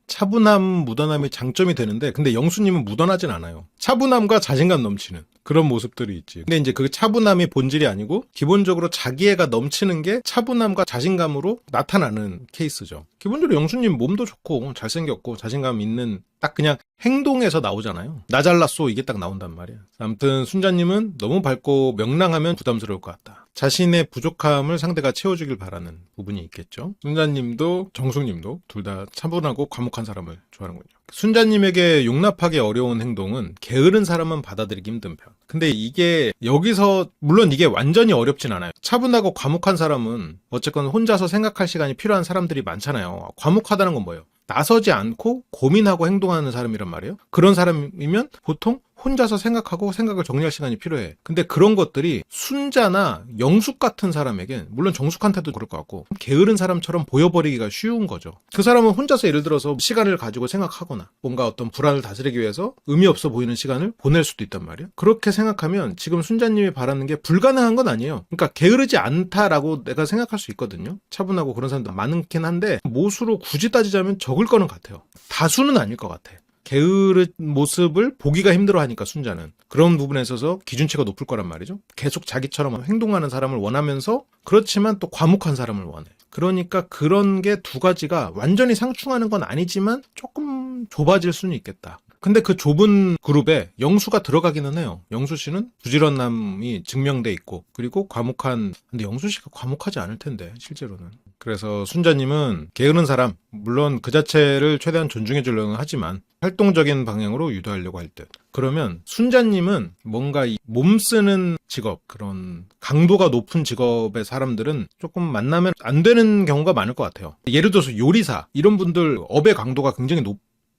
차분함, 묻어남이 장점이 되는데, 근데 영수님은 묻어나진 않아요. 차분함과 자신감 넘치는 그런 모습들이 있지. 근데 이제 그 차분함이 본질이 아니고 기본적으로 자기애가 넘치는 게 차분함과 자신감으로 나타나는 케이스죠. 기본적으로 영수님 몸도 좋고 잘생겼고 자신감 있는, 딱 그냥 행동에서 나오잖아요. 나 잘났어, 이게 딱 나온단 말이야. 아무튼 순자님은 너무 밝고 명랑하면 부담스러울 것 같다. 자신의 부족함을 상대가 채워주길 바라는 부분이 있겠죠. 순자님도 정숙님도 둘 다 차분하고 과묵한 사람을 좋아하는군요. 순자님에게 용납하기 어려운 행동은 게으른 사람은 받아들이기 힘든 편. 근데 이게 여기서 물론 이게 완전히 어렵진 않아요. 차분하고 과묵한 사람은 어쨌건 혼자서 생각할 시간이 필요한 사람들이 많잖아요. 과묵하다는 건 뭐예요? 나서지 않고 고민하고 행동하는 사람이란 말이에요. 그런 사람이면 보통 혼자서 생각하고 생각을 정리할 시간이 필요해. 근데 그런 것들이 순자나 영숙 같은 사람에겐, 물론 정숙한테도 그럴 것 같고, 게으른 사람처럼 보여버리기가 쉬운 거죠. 그 사람은 혼자서 예를 들어서 시간을 가지고 생각하거나 뭔가 어떤 불안을 다스리기 위해서 의미 없어 보이는 시간을 보낼 수도 있단 말이에요. 그렇게 생각하면 지금 순자님이 바라는 게 불가능한 건 아니에요. 그러니까 게으르지 않다라고 내가 생각할 수 있거든요. 차분하고 그런 사람도 많긴 한데 모수로 굳이 따지자면 적을 거는 같아요. 다수는 아닐 것 같아. 게으른 모습을 보기가 힘들어하니까 순자는 그런 부분에 있어서 기준치가 높을 거란 말이죠. 계속 자기처럼 행동하는 사람을 원하면서, 그렇지만 또 과묵한 사람을 원해. 그러니까 그런 게 두 가지가 완전히 상충하는 건 아니지만 조금 좁아질 수는 있겠다. 근데 그 좁은 그룹에 영수가 들어가기는 해요. 영수 씨는 부지런함이 증명돼 있고, 그리고 과묵한, 근데 영수 씨가 과묵하지 않을 텐데 실제로는. 그래서 순자님은 게으른 사람, 물론 그 자체를 최대한 존중해 주려고 하지만 활동적인 방향으로 유도하려고 할 듯. 그러면 순자님은 뭔가 이 몸 쓰는 직업, 그런 강도가 높은 직업의 사람들은 조금 만나면 안 되는 경우가 많을 것 같아요. 예를 들어서 요리사, 이런 분들 업의 강도가 굉장히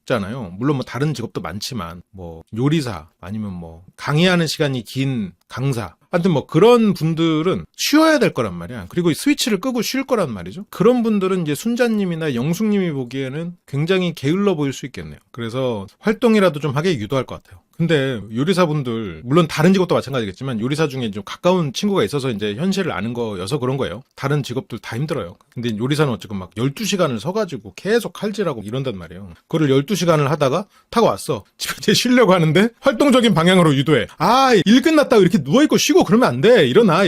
잖아요. 물론 뭐 다른 직업도 많지만 뭐 요리사, 아니면 뭐 강의하는 시간이 긴 강사, 하여튼 뭐 그런 분들은 쉬어야 될 거란 말이야. 그리고 스위치를 끄고 쉴 거란 말이죠. 그런 분들은 이제 순자님이나 영숙님이 보기에는 굉장히 게을러 보일 수 있겠네요. 그래서 활동이라도 좀 하게 유도할 것 같아요. 근데 요리사분들, 물론 다른 직업도 마찬가지겠지만 요리사 중에 좀 가까운 친구가 있어서 이제 현실을 아는 거여서 그런 거예요. 다른 직업들 다 힘들어요. 근데 요리사는 어쨌든 막 12시간을 서가지고 계속 칼질하고 이런단 말이에요. 그걸 12시간을 하다가 타고 왔어. 집에 이제 쉬려고 하는데 활동적인 방향으로 유도해. 일 끝났다고 이렇게 누워있고 쉬고 그러면 안 돼. 일어나.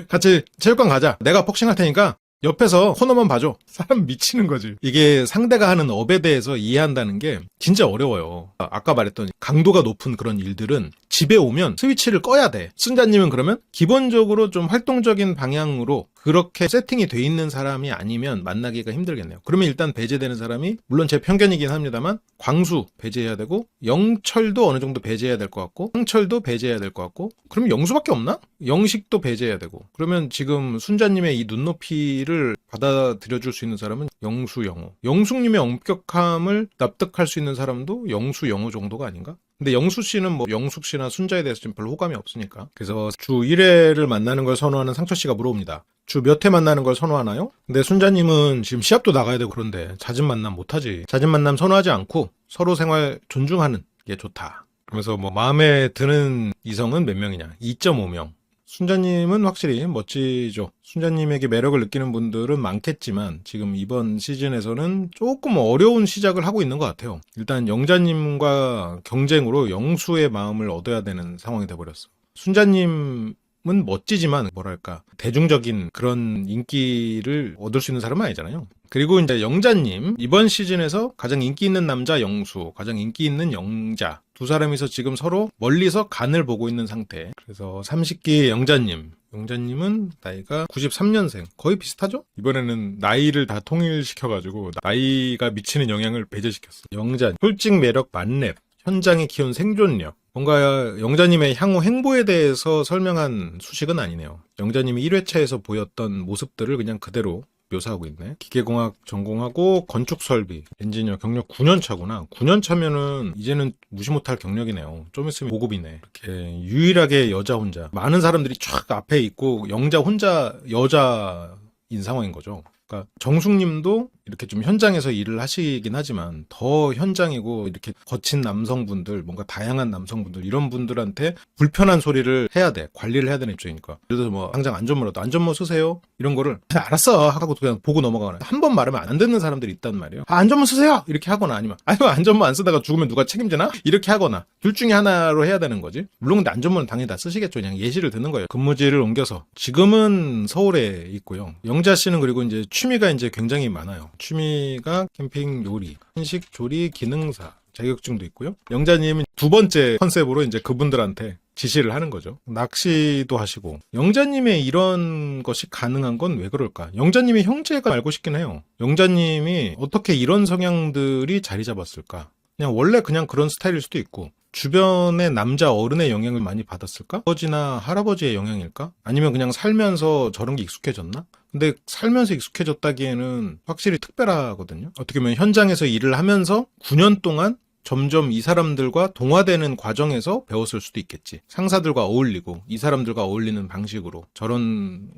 같이 체육관 가자. 내가 복싱할 테니까 옆에서 코너만 봐줘. 사람 미치는 거지. 이게 상대가 하는 업에 대해서 이해한다는 게 진짜 어려워요. 아까 말했던 강도가 높은 그런 일들은 집에 오면 스위치를 꺼야 돼. 순자님은 그러면 기본적으로 좀 활동적인 방향으로 그렇게 세팅이 돼 있는 사람이 아니면 만나기가 힘들겠네요. 그러면 일단 배제되는 사람이, 물론 제 편견이긴 합니다만, 광수 배제해야 되고, 영철도 어느 정도 배제해야 될 것 같고, 황철도 배제해야 될 것 같고, 그러면 영수밖에 없나? 영식도 배제해야 되고. 그러면 지금 순자님의 이 눈높이를 받아들여줄 수 있는 사람은 영수, 영호. 영숙님의 엄격함을 납득할 수 있는 사람도 영수, 영호 정도가 아닌가? 근데 영수 씨는 뭐 영숙 씨나 순자에 대해서 좀 별로 호감이 없으니까. 그래서 주 1회를 만나는 걸 선호하는 상철 씨가 물어봅니다. 주 몇 회 만나는 걸 선호하나요? 근데 순자님은 지금 시합도 나가야 되고 그런데 잦은 만남 못하지. 잦은 만남 선호하지 않고 서로 생활 존중하는 게 좋다. 그래서 뭐 마음에 드는 이성은 몇 명이냐? 2.5명. 순자님은 확실히 멋지죠. 순자님에게 매력을 느끼는 분들은 많겠지만 지금 이번 시즌에서는 조금 어려운 시작을 하고 있는 것 같아요. 일단 영자님과 경쟁으로 영수의 마음을 얻어야 되는 상황이 돼버렸어. 순자님 멋지지만 뭐랄까 대중적인 그런 인기를 얻을 수 있는 사람은 아니잖아요. 그리고 이제 영자님 이번 시즌에서 가장 인기 있는 남자 영수, 가장 인기 있는 영자 두 사람이서 지금 서로 멀리서 간을 보고 있는 상태. 그래서 30기 영자님은 나이가 93년생 거의 비슷하죠? 이번에는 나이를 다 통일시켜가지고 나이가 미치는 영향을 배제시켰어. 영자 솔직 매력 만렙 현장에 키운 생존력. 뭔가 영자님의 향후 행보에 대해서 설명한 수식은 아니네요. 영자님이 1회차에서 보였던 모습들을 그냥 그대로 묘사하고 있네. 기계공학 전공하고 건축설비, 엔지니어 경력 9년 차구나. 9년 차면은 이제는 무시 못할 경력이네요. 좀 있으면 고급이네. 이렇게 유일하게 여자 혼자. 많은 사람들이 쫙 앞에 있고 영자 혼자 여자인 상황인 거죠. 그러니까 정숙님도 이렇게 좀 현장에서 일을 하시긴 하지만 더 현장이고 이렇게 거친 남성분들, 뭔가 다양한 남성분들 이런 분들한테 불편한 소리를 해야 돼. 관리를 해야 되는 입장이니까. 예를 들어서 뭐 당장 안전모라도 안전모 쓰세요. 이런 거를 알았어 하고 그냥 보고 넘어가거나 한 번 말하면 안 듣는 사람들이 있단 말이에요. 안전모 쓰세요 이렇게 하거나 아니면 아유 안전모 안 쓰다가 죽으면 누가 책임지나? 이렇게 하거나 둘 중에 하나로 해야 되는 거지. 물론 근데 안전모는 당연히 다 쓰시겠죠. 그냥 예시를 듣는 거예요. 근무지를 옮겨서 지금은 서울에 있고요. 영자 씨는 그리고 이제 취미가 이제 굉장히 많아요. 취미가 캠핑 요리, 한식 조리 기능사 자격증도 있고요. 영자님은 두 번째 컨셉으로 이제 그분들한테 지시를 하는 거죠. 낚시도 하시고. 영자님의 이런 것이 가능한 건 왜 그럴까? 영자님의 형제가 알고 싶긴 해요. 영자님이 어떻게 이런 성향들이 자리 잡았을까? 그냥 원래 그냥 그런 스타일일 수도 있고 주변의 남자 어른의 영향을 많이 받았을까? 아버지나 할아버지의 영향일까? 아니면 그냥 살면서 저런 게 익숙해졌나? 근데 살면서 익숙해졌다기에는 확실히 특별하거든요. 어떻게 보면 현장에서 일을 하면서 9년 동안 점점 이 사람들과 동화되는 과정에서 배웠을 수도 있겠지. 상사들과 어울리고 이 사람들과 어울리는 방식으로 저런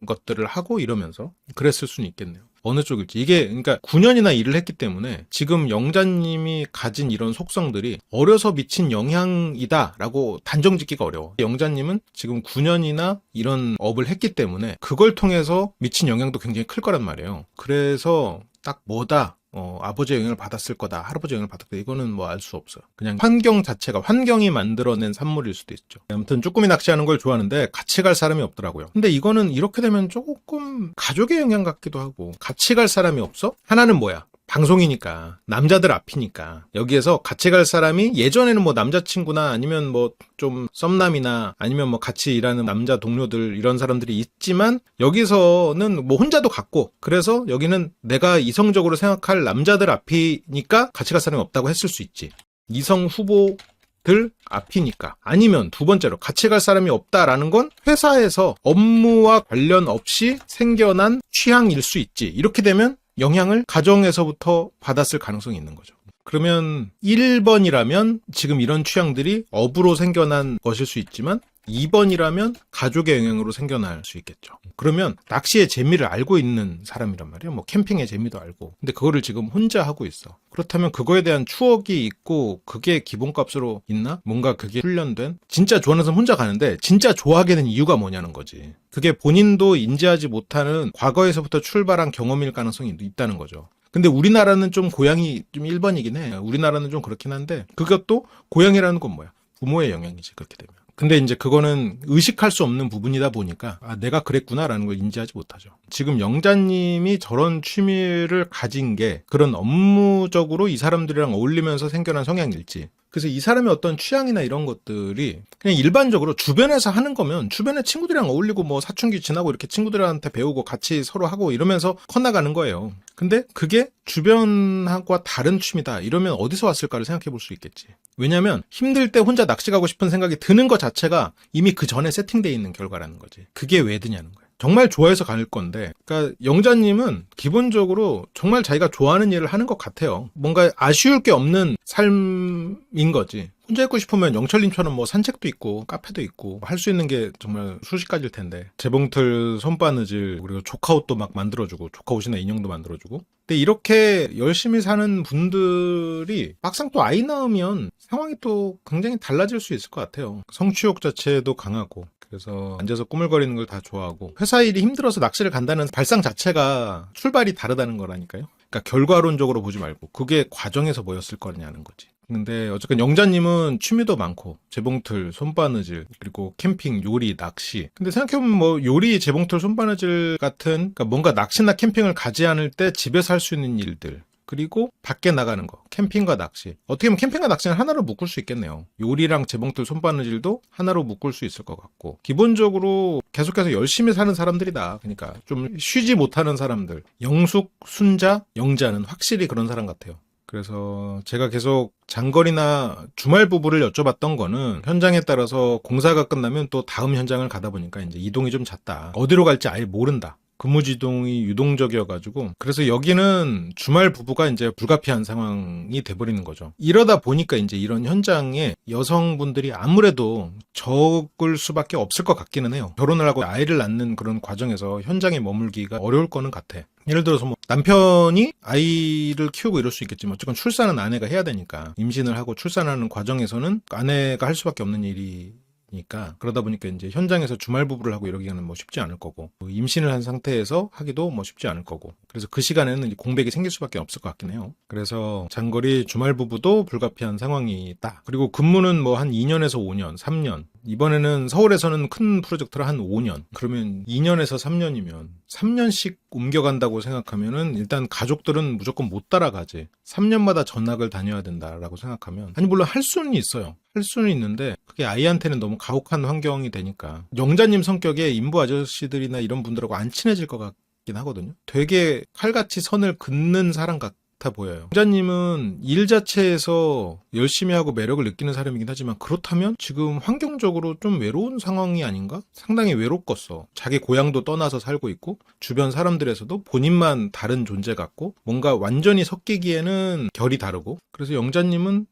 것들을 하고 이러면서 그랬을 수는 있겠네요. 어느 쪽일지. 이게 그러니까 9년이나 일을 했기 때문에 지금 영자님이 가진 이런 속성들이 어려서 미친 영향이다라고 단정 짓기가 어려워. 영자님은 지금 9년이나 이런 업을 했기 때문에 그걸 통해서 미친 영향도 굉장히 클 거란 말이에요. 그래서 딱 뭐다. 아버지의 영향을 받았을 거다, 할아버지의 영향을 받았을 거다, 이거는 뭐 알 수 없어요. 그냥 환경 자체가, 환경이 만들어낸 산물일 수도 있죠. 아무튼 쭈꾸미 낚시하는 걸 좋아하는데 같이 갈 사람이 없더라고요. 근데 이거는 이렇게 되면 조금 가족의 영향 같기도 하고, 같이 갈 사람이 없어? 하나는 뭐야? 방송이니까 남자들 앞이니까 여기에서 같이 갈 사람이 예전에는 뭐 남자친구나 아니면 뭐 좀 썸남이나 아니면 뭐 같이 일하는 남자 동료들 이런 사람들이 있지만 여기서는 뭐 혼자도 갔고 그래서 여기는 내가 이성적으로 생각할 남자들 앞이니까 같이 갈 사람이 없다고 했을 수 있지. 이성 후보들 앞이니까. 아니면 두 번째로 같이 갈 사람이 없다라는 건 회사에서 업무와 관련 없이 생겨난 취향일 수 있지. 이렇게 되면 영향을 가정에서부터 받았을 가능성이 있는 거죠. 그러면 1번이라면 지금 이런 취향들이 업으로 생겨난 것일 수 있지만 2번이라면 가족의 영향으로 생겨날 수 있겠죠. 그러면 낚시의 재미를 알고 있는 사람이란 말이에요. 뭐 캠핑의 재미도 알고. 근데 그거를 지금 혼자 하고 있어. 그렇다면 그거에 대한 추억이 있고 그게 기본값으로 있나? 뭔가 그게 훈련된? 진짜 좋아하는 사람 혼자 가는데 진짜 좋아하게 된 이유가 뭐냐는 거지. 그게 본인도 인지하지 못하는 과거에서부터 출발한 경험일 가능성이 있다는 거죠. 근데 우리나라는 좀 고향이 좀 1번이긴 해. 우리나라는 좀 그렇긴 한데 그것도 고향이라는 건 뭐야? 부모의 영향이지 그렇게 되면. 근데 이제 그거는 의식할 수 없는 부분이다 보니까 내가 그랬구나라는 걸 인지하지 못하죠. 지금 영자님이 저런 취미를 가진 게 그런 업무적으로 이 사람들이랑 어울리면서 생겨난 성향일지 그래서 이 사람의 어떤 취향이나 이런 것들이 그냥 일반적으로 주변에서 하는 거면 주변에 친구들이랑 어울리고 뭐 사춘기 지나고 이렇게 친구들한테 배우고 같이 서로 하고 이러면서 커나가는 거예요. 근데 그게 주변과 다른 취미다 이러면 어디서 왔을까를 생각해 볼 수 있겠지. 왜냐면 힘들 때 혼자 낚시 가고 싶은 생각이 드는 것 자체가 이미 그 전에 세팅되어 있는 결과라는 거지. 그게 왜 드냐는 거야. 정말 좋아해서 갈 건데 그러니까 영자님은 기본적으로 정말 자기가 좋아하는 일을 하는 것 같아요. 뭔가 아쉬울 게 없는 삶인 거지. 혼자 있고 싶으면 영철님처럼 뭐 산책도 있고 카페도 있고 할 수 있는 게 정말 수십 가지일 텐데 재봉틀 손바느질 그리고 조카옷도 막 만들어주고 조카옷이나 인형도 만들어주고 근데 이렇게 열심히 사는 분들이 막상 또 아이 낳으면 상황이 또 굉장히 달라질 수 있을 것 같아요. 성취욕 자체도 강하고 그래서 앉아서 꾸물거리는 걸 다 좋아하고 회사 일이 힘들어서 낚시를 간다는 발상 자체가 출발이 다르다는 거라니까요. 그러니까 결과론적으로 보지 말고 그게 과정에서 뭐였을 거냐는 거지. 근데 어쨌든 영자님은 취미도 많고 재봉틀, 손바느질, 그리고 캠핑, 요리, 낚시. 근데 생각해보면 뭐 요리, 재봉틀, 손바느질 같은 그러니까 뭔가 낚시나 캠핑을 가지 않을 때 집에서 할 수 있는 일들. 그리고 밖에 나가는 거, 캠핑과 낚시. 어떻게 보면 캠핑과 낚시는 하나로 묶을 수 있겠네요. 요리랑 재봉틀, 손바느질도 하나로 묶을 수 있을 것 같고. 기본적으로 계속해서 열심히 사는 사람들이다. 그러니까 좀 쉬지 못하는 사람들. 영숙, 순자, 영자는 확실히 그런 사람 같아요. 그래서 제가 계속 장거리나 주말 부부를 여쭤봤던 거는 현장에 따라서 공사가 끝나면 또 다음 현장을 가다 보니까 이제 이동이 좀 잦다. 어디로 갈지 아예 모른다. 근무지동이 유동적이어가지고 그래서 여기는 주말 부부가 이제 불가피한 상황이 돼버리는 거죠. 이러다 보니까 이제 이런 현장에 여성분들이 아무래도 적을 수밖에 없을 것 같기는 해요. 결혼을 하고 아이를 낳는 그런 과정에서 현장에 머물기가 어려울 거는 같아. 예를 들어서 뭐 남편이 아이를 키우고 이럴 수 있겠지만 어쨌건 출산은 아내가 해야 되니까 임신을 하고 출산하는 과정에서는 아내가 할 수밖에 없는 일이 니까 그러다 보니까 이제 현장에서 주말 부부를 하고 이러기는 뭐 쉽지 않을 거고 임신을 한 상태에서 하기도 뭐 쉽지 않을 거고 그래서 그 시간에는 공백이 생길 수밖에 없을 것 같긴 해요. 그래서 장거리 주말 부부도 불가피한 상황이 있다. 그리고 근무는 뭐 한 2년에서 5년, 3년 이번에는 서울에서는 큰 프로젝트를 한 5년 그러면 2년에서 3년이면 3년씩 옮겨간다고 생각하면은 일단 가족들은 무조건 못 따라가지. 3년마다 전학을 다녀야 된다라고 생각하면 아니 물론 할 수는 있어요. 할 수는 있는데 그게 아이한테는 너무 가혹한 환경이 되니까 영자님 성격에 인부 아저씨들이나 이런 분들하고 안 친해질 것 같긴 하거든요. 되게 칼같이 선을 긋는 사람 같아 보여요. 영자님은 일 자체에서 열심히 하고 매력을 느끼는 사람이긴 하지만 그렇다면 지금 환경적으로 좀 외로운 상황이 아닌가? 상당히 외롭겠어. 자기 고향도 떠나서 살고 있고 주변 사람들에서도 본인만 다른 존재 같고 뭔가 완전히 섞이기에는 결이 다르고 그래서 영자님은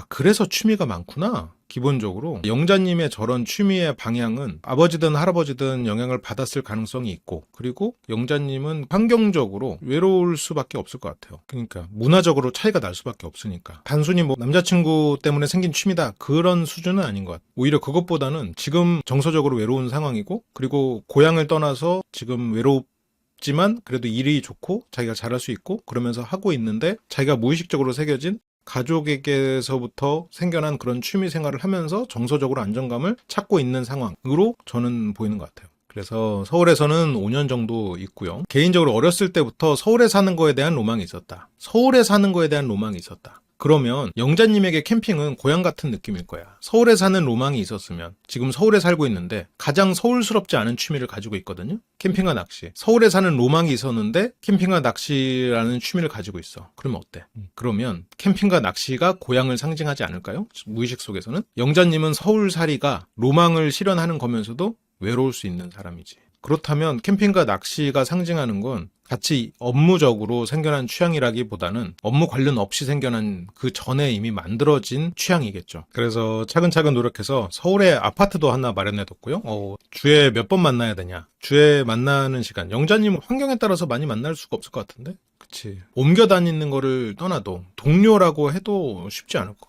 그래서 취미가 많구나. 기본적으로 영자님의 저런 취미의 방향은 아버지든 할아버지든 영향을 받았을 가능성이 있고 그리고 영자님은 환경적으로 외로울 수밖에 없을 것 같아요. 그러니까 문화적으로 차이가 날 수밖에 없으니까 단순히 뭐 남자친구 때문에 생긴 취미다 그런 수준은 아닌 것 같아요. 오히려 그것보다는 지금 정서적으로 외로운 상황이고 그리고 고향을 떠나서 지금 외롭지만 그래도 일이 좋고 자기가 잘할 수 있고 그러면서 하고 있는데 자기가 무의식적으로 새겨진 가족에게서부터 생겨난 그런 취미 생활을 하면서 정서적으로 안정감을 찾고 있는 상황으로 저는 보이는 것 같아요. 그래서 서울에서는 5년 정도 있고요. 개인적으로 어렸을 때부터 서울에 사는 거에 대한 로망이 있었다. 서울에 사는 거에 대한 로망이 있었다. 그러면 영자님에게 캠핑은 고향 같은 느낌일 거야. 서울에 사는 로망이 있었으면 지금 서울에 살고 있는데 가장 서울스럽지 않은 취미를 가지고 있거든요. 캠핑과 낚시. 서울에 사는 로망이 있었는데 캠핑과 낚시라는 취미를 가지고 있어. 그러면 어때? 그러면 캠핑과 낚시가 고향을 상징하지 않을까요? 무의식 속에서는. 영자님은 서울살이가 로망을 실현하는 거면서도 외로울 수 있는 사람이지. 그렇다면 캠핑과 낚시가 상징하는 건 같이 업무적으로 생겨난 취향이라기보다는 업무 관련 없이 생겨난 그 전에 이미 만들어진 취향이겠죠. 그래서 차근차근 노력해서 서울에 아파트도 하나 마련해뒀고요. 주에 몇 번 만나야 되냐. 주에 만나는 시간. 영자님 환경에 따라서 많이 만날 수가 없을 것 같은데? 그치. 옮겨 다니는 거를 떠나도 동료라고 해도 쉽지 않을 것 같아.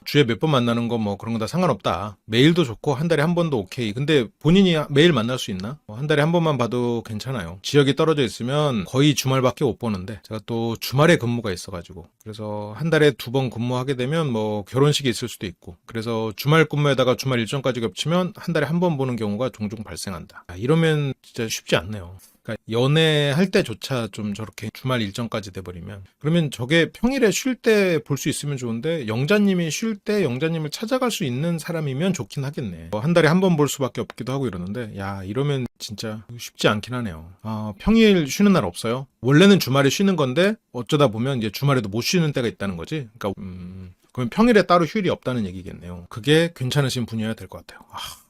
주에 몇 번 만나는 거 뭐 그런 거 다 상관없다. 매일도 좋고 한 달에 한 번도 오케이. 근데 본인이 매일 만날 수 있나? 한 달에 한 번만 봐도 괜찮아요. 지역이 떨어져 있으면 거의 주말밖에 못 보는데 제가 또 주말에 근무가 있어가지고 그래서 한 달에 2번 근무하게 되면 뭐 결혼식이 있을 수도 있고 그래서 주말 근무에다가 주말 일정까지 겹치면 한 달에 한 번 보는 경우가 종종 발생한다. 이러면 진짜 쉽지 않네요. 그러니까 연애할 때조차 좀 저렇게 주말 일정까지 돼버리면 그러면 저게 평일에 쉴 때 볼 수 있으면 좋은데 영자님이 쉴 때 영자님을 찾아갈 수 있는 사람이면 좋긴 하겠네. 한 달에 한 번 볼 수밖에 없기도 하고 이러는데 이러면 진짜 쉽지 않긴 하네요. 평일 쉬는 날 없어요? 원래는 주말에 쉬는 건데 어쩌다 보면 이제 주말에도 못 쉬는 때가 있다는 거지. 그러니까 그러면 평일에 따로 휴일이 없다는 얘기겠네요. 그게 괜찮으신 분이어야 될 것 같아요.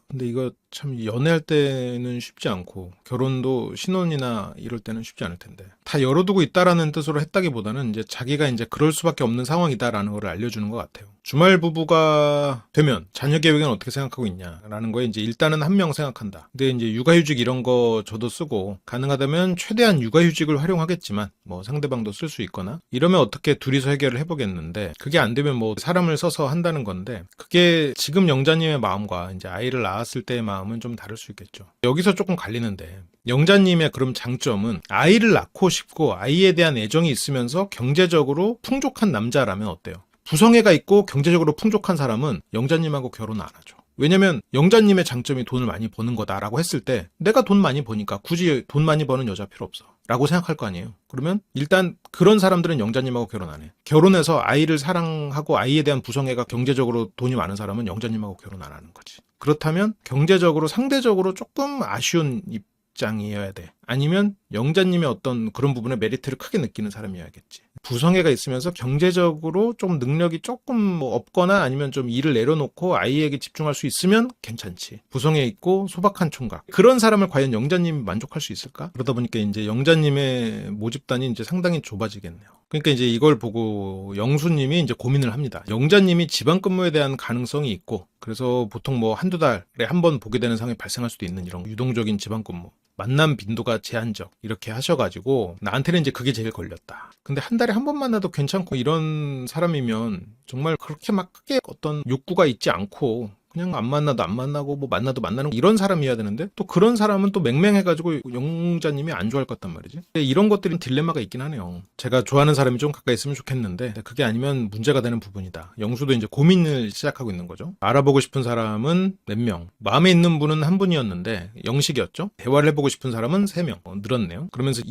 근데 이거 참 연애할 때는 쉽지 않고 결혼도 신혼이나 이럴 때는 쉽지 않을 텐데 다 열어두고 있다라는 뜻으로 했다기보다는 이제 자기가 이제 그럴 수밖에 없는 상황이다라는 걸 알려주는 것 같아요. 주말 부부가 되면 자녀 계획은 어떻게 생각하고 있냐라는 거에 이제 일단은 한 명 생각한다. 근데 이제 육아휴직 이런 거 저도 쓰고 가능하다면 최대한 육아휴직을 활용하겠지만 뭐 상대방도 쓸 수 있거나 이러면 어떻게 둘이서 해결을 해보겠는데 그게 안 되면 뭐 사람을 써서 한다는 건데 그게 지금 영자님의 마음과 이제 아이를 낳았을 때의 마음은 좀 다를 수 있겠죠. 여기서 조금 갈리는데 영자님의 그럼 장점은 아이를 낳고 싶고 아이에 대한 애정이 있으면서 경제적으로 풍족한 남자라면 어때요? 부성애가 있고 경제적으로 풍족한 사람은 영자님하고 결혼 안 하죠. 왜냐면 영자님의 장점이 돈을 많이 버는 거다라고 했을 때 내가 돈 많이 버니까 굳이 돈 많이 버는 여자 필요 없어 라고 생각할 거 아니에요. 그러면 일단 그런 사람들은 영자님하고 결혼 안 해. 결혼해서 아이를 사랑하고 아이에 대한 부성애가 경제적으로 돈이 많은 사람은 영자님하고 결혼 안 하는 거지. 그렇다면 경제적으로 상대적으로 조금 아쉬운 입장이어야 돼. 아니면 영자님의 어떤 그런 부분에 메리트를 크게 느끼는 사람이어야겠지. 부성애가 있으면서 경제적으로 좀 능력이 조금 뭐 없거나 아니면 좀 일을 내려놓고 아이에게 집중할 수 있으면 괜찮지. 부성애 있고 소박한 총각. 그런 사람을 과연 영자님이 만족할 수 있을까? 그러다 보니까 이제 영자님의 모집단이 이제 상당히 좁아지겠네요. 그러니까 이제 이걸 보고 영수님이 이제 고민을 합니다. 영자님이 지방 근무에 대한 가능성이 있고, 그래서 보통 뭐 한두 달에 한 번 보게 되는 상황이 발생할 수도 있는 이런 유동적인 지방 근무. 만남 빈도가 제한적 이렇게 하셔가지고 나한테는 이제 그게 제일 걸렸다. 근데 한 달에 한 번 만나도 괜찮고 이런 사람이면 정말 그렇게 막 크게 어떤 욕구가 있지 않고 그냥 안 만나도 안 만나고 뭐 만나도 만나는 이런 사람이어야 되는데 또 그런 사람은 또 맹맹해가지고 영자님이 안 좋아할 것 같단 말이지. 근데 이런 것들은 딜레마가 있긴 하네요. 제가 좋아하는 사람이 좀 가까이 있으면 좋겠는데 그게 아니면 문제가 되는 부분이다. 영수도 이제 고민을 시작하고 있는 거죠. 알아보고 싶은 사람은 몇 명, 마음에 있는 분은 한 분이었는데 영식이었죠. 대화를 해보고 싶은 사람은 3명 늘었네요. 그러면서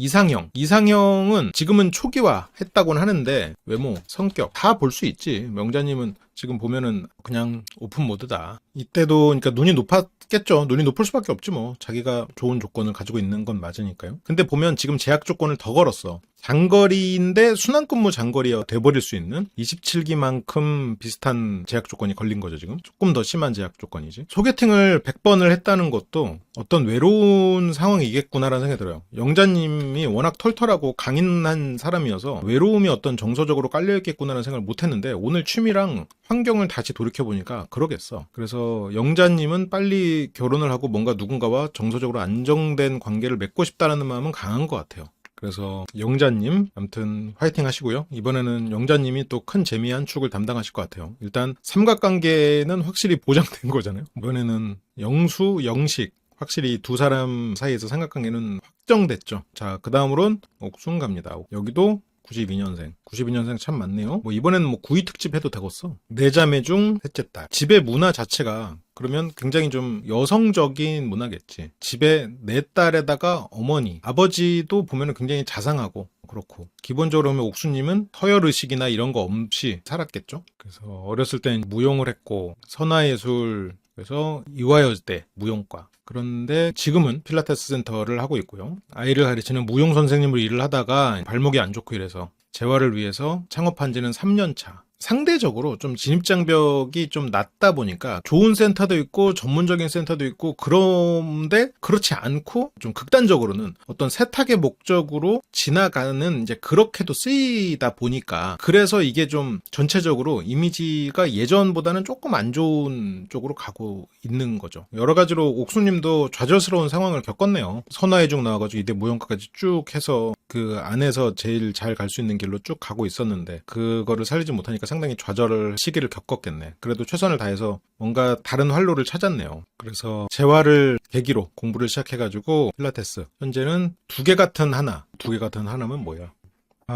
이상형은 지금은 초기화 했다고는 하는데 외모, 성격 다 볼 수 있지. 영자님은 지금 보면은 그냥 오픈 모드다. 이때도 그러니까 눈이 높았겠죠. 눈이 높을 수밖에 없지 뭐. 자기가 좋은 조건을 가지고 있는 건 맞으니까요. 근데 보면 지금 제약 조건을 더 걸었어. 장거리인데 순환근무 장거리가 돼버릴 수 있는 27기만큼 비슷한 제약 조건이 걸린 거죠 지금. 조금 더 심한 제약 조건이지. 소개팅을 100번을 했다는 것도 어떤 외로운 상황이겠구나라는 생각이 들어요. 영자님이 워낙 털털하고 강인한 사람이어서 외로움이 어떤 정서적으로 깔려있겠구나라는 생각을 못했는데 오늘 취미랑 환경을 다시 돌이켜보니까 그러겠어. 그래서 영자님은 빨리 결혼을 하고 뭔가 누군가와 정서적으로 안정된 관계를 맺고 싶다는 마음은 강한 것 같아요. 그래서 영자님 아무튼 화이팅 하시고요. 이번에는 영자님이 또 큰 재미한 축을 담당하실 것 같아요. 일단 삼각관계는 확실히 보장된 거잖아요. 이번에는 영수, 영식 확실히 두 사람 사이에서 삼각관계는 확정됐죠. 자, 그 다음으로는 옥순 갑니다. 여기도 92년생. 92년생 참 많네요. 뭐 이번에는 뭐 9.2 특집 해도 되겠어. 네 자매 중 셋째 딸. 집의 문화 자체가 그러면 굉장히 좀 여성적인 문화겠지. 집에 내 딸에다가 어머니, 아버지도 보면은 굉장히 자상하고 그렇고. 기본적으로 보면 옥수님은 서열의식이나 이런 거 없이 살았겠죠. 그래서 어렸을 땐 무용을 했고 선화예술 그래서 이화여대 무용과. 그런데 지금은 필라테스 센터를 하고 있고요. 아이를 가르치는 무용 선생님으로 일을 하다가 발목이 안 좋고 이래서 재활을 위해서 창업한 지는 3년 차. 상대적으로 좀 진입장벽이 좀 낮다 보니까 좋은 센터도 있고 전문적인 센터도 있고 그런데 그렇지 않고 좀 극단적으로는 어떤 세탁의 목적으로 지나가는 이제 그렇게도 쓰이다 보니까 그래서 이게 좀 전체적으로 이미지가 예전보다는 조금 안 좋은 쪽으로 가고 있는 거죠. 여러 가지로 옥수님도 좌절스러운 상황을 겪었네요. 선화예중 나와가지고 이대 무용과까지 쭉 해서 그 안에서 제일 잘 갈 수 있는 길로 쭉 가고 있었는데 그거를 살리지 못하니까 상당히 좌절 시기를 겪었겠네. 그래도 최선을 다해서 뭔가 다른 활로를 찾았네요. 그래서 재활을 계기로 공부를 시작해가지고 필라테스 현재는 두 개 같은 하나면 뭐야?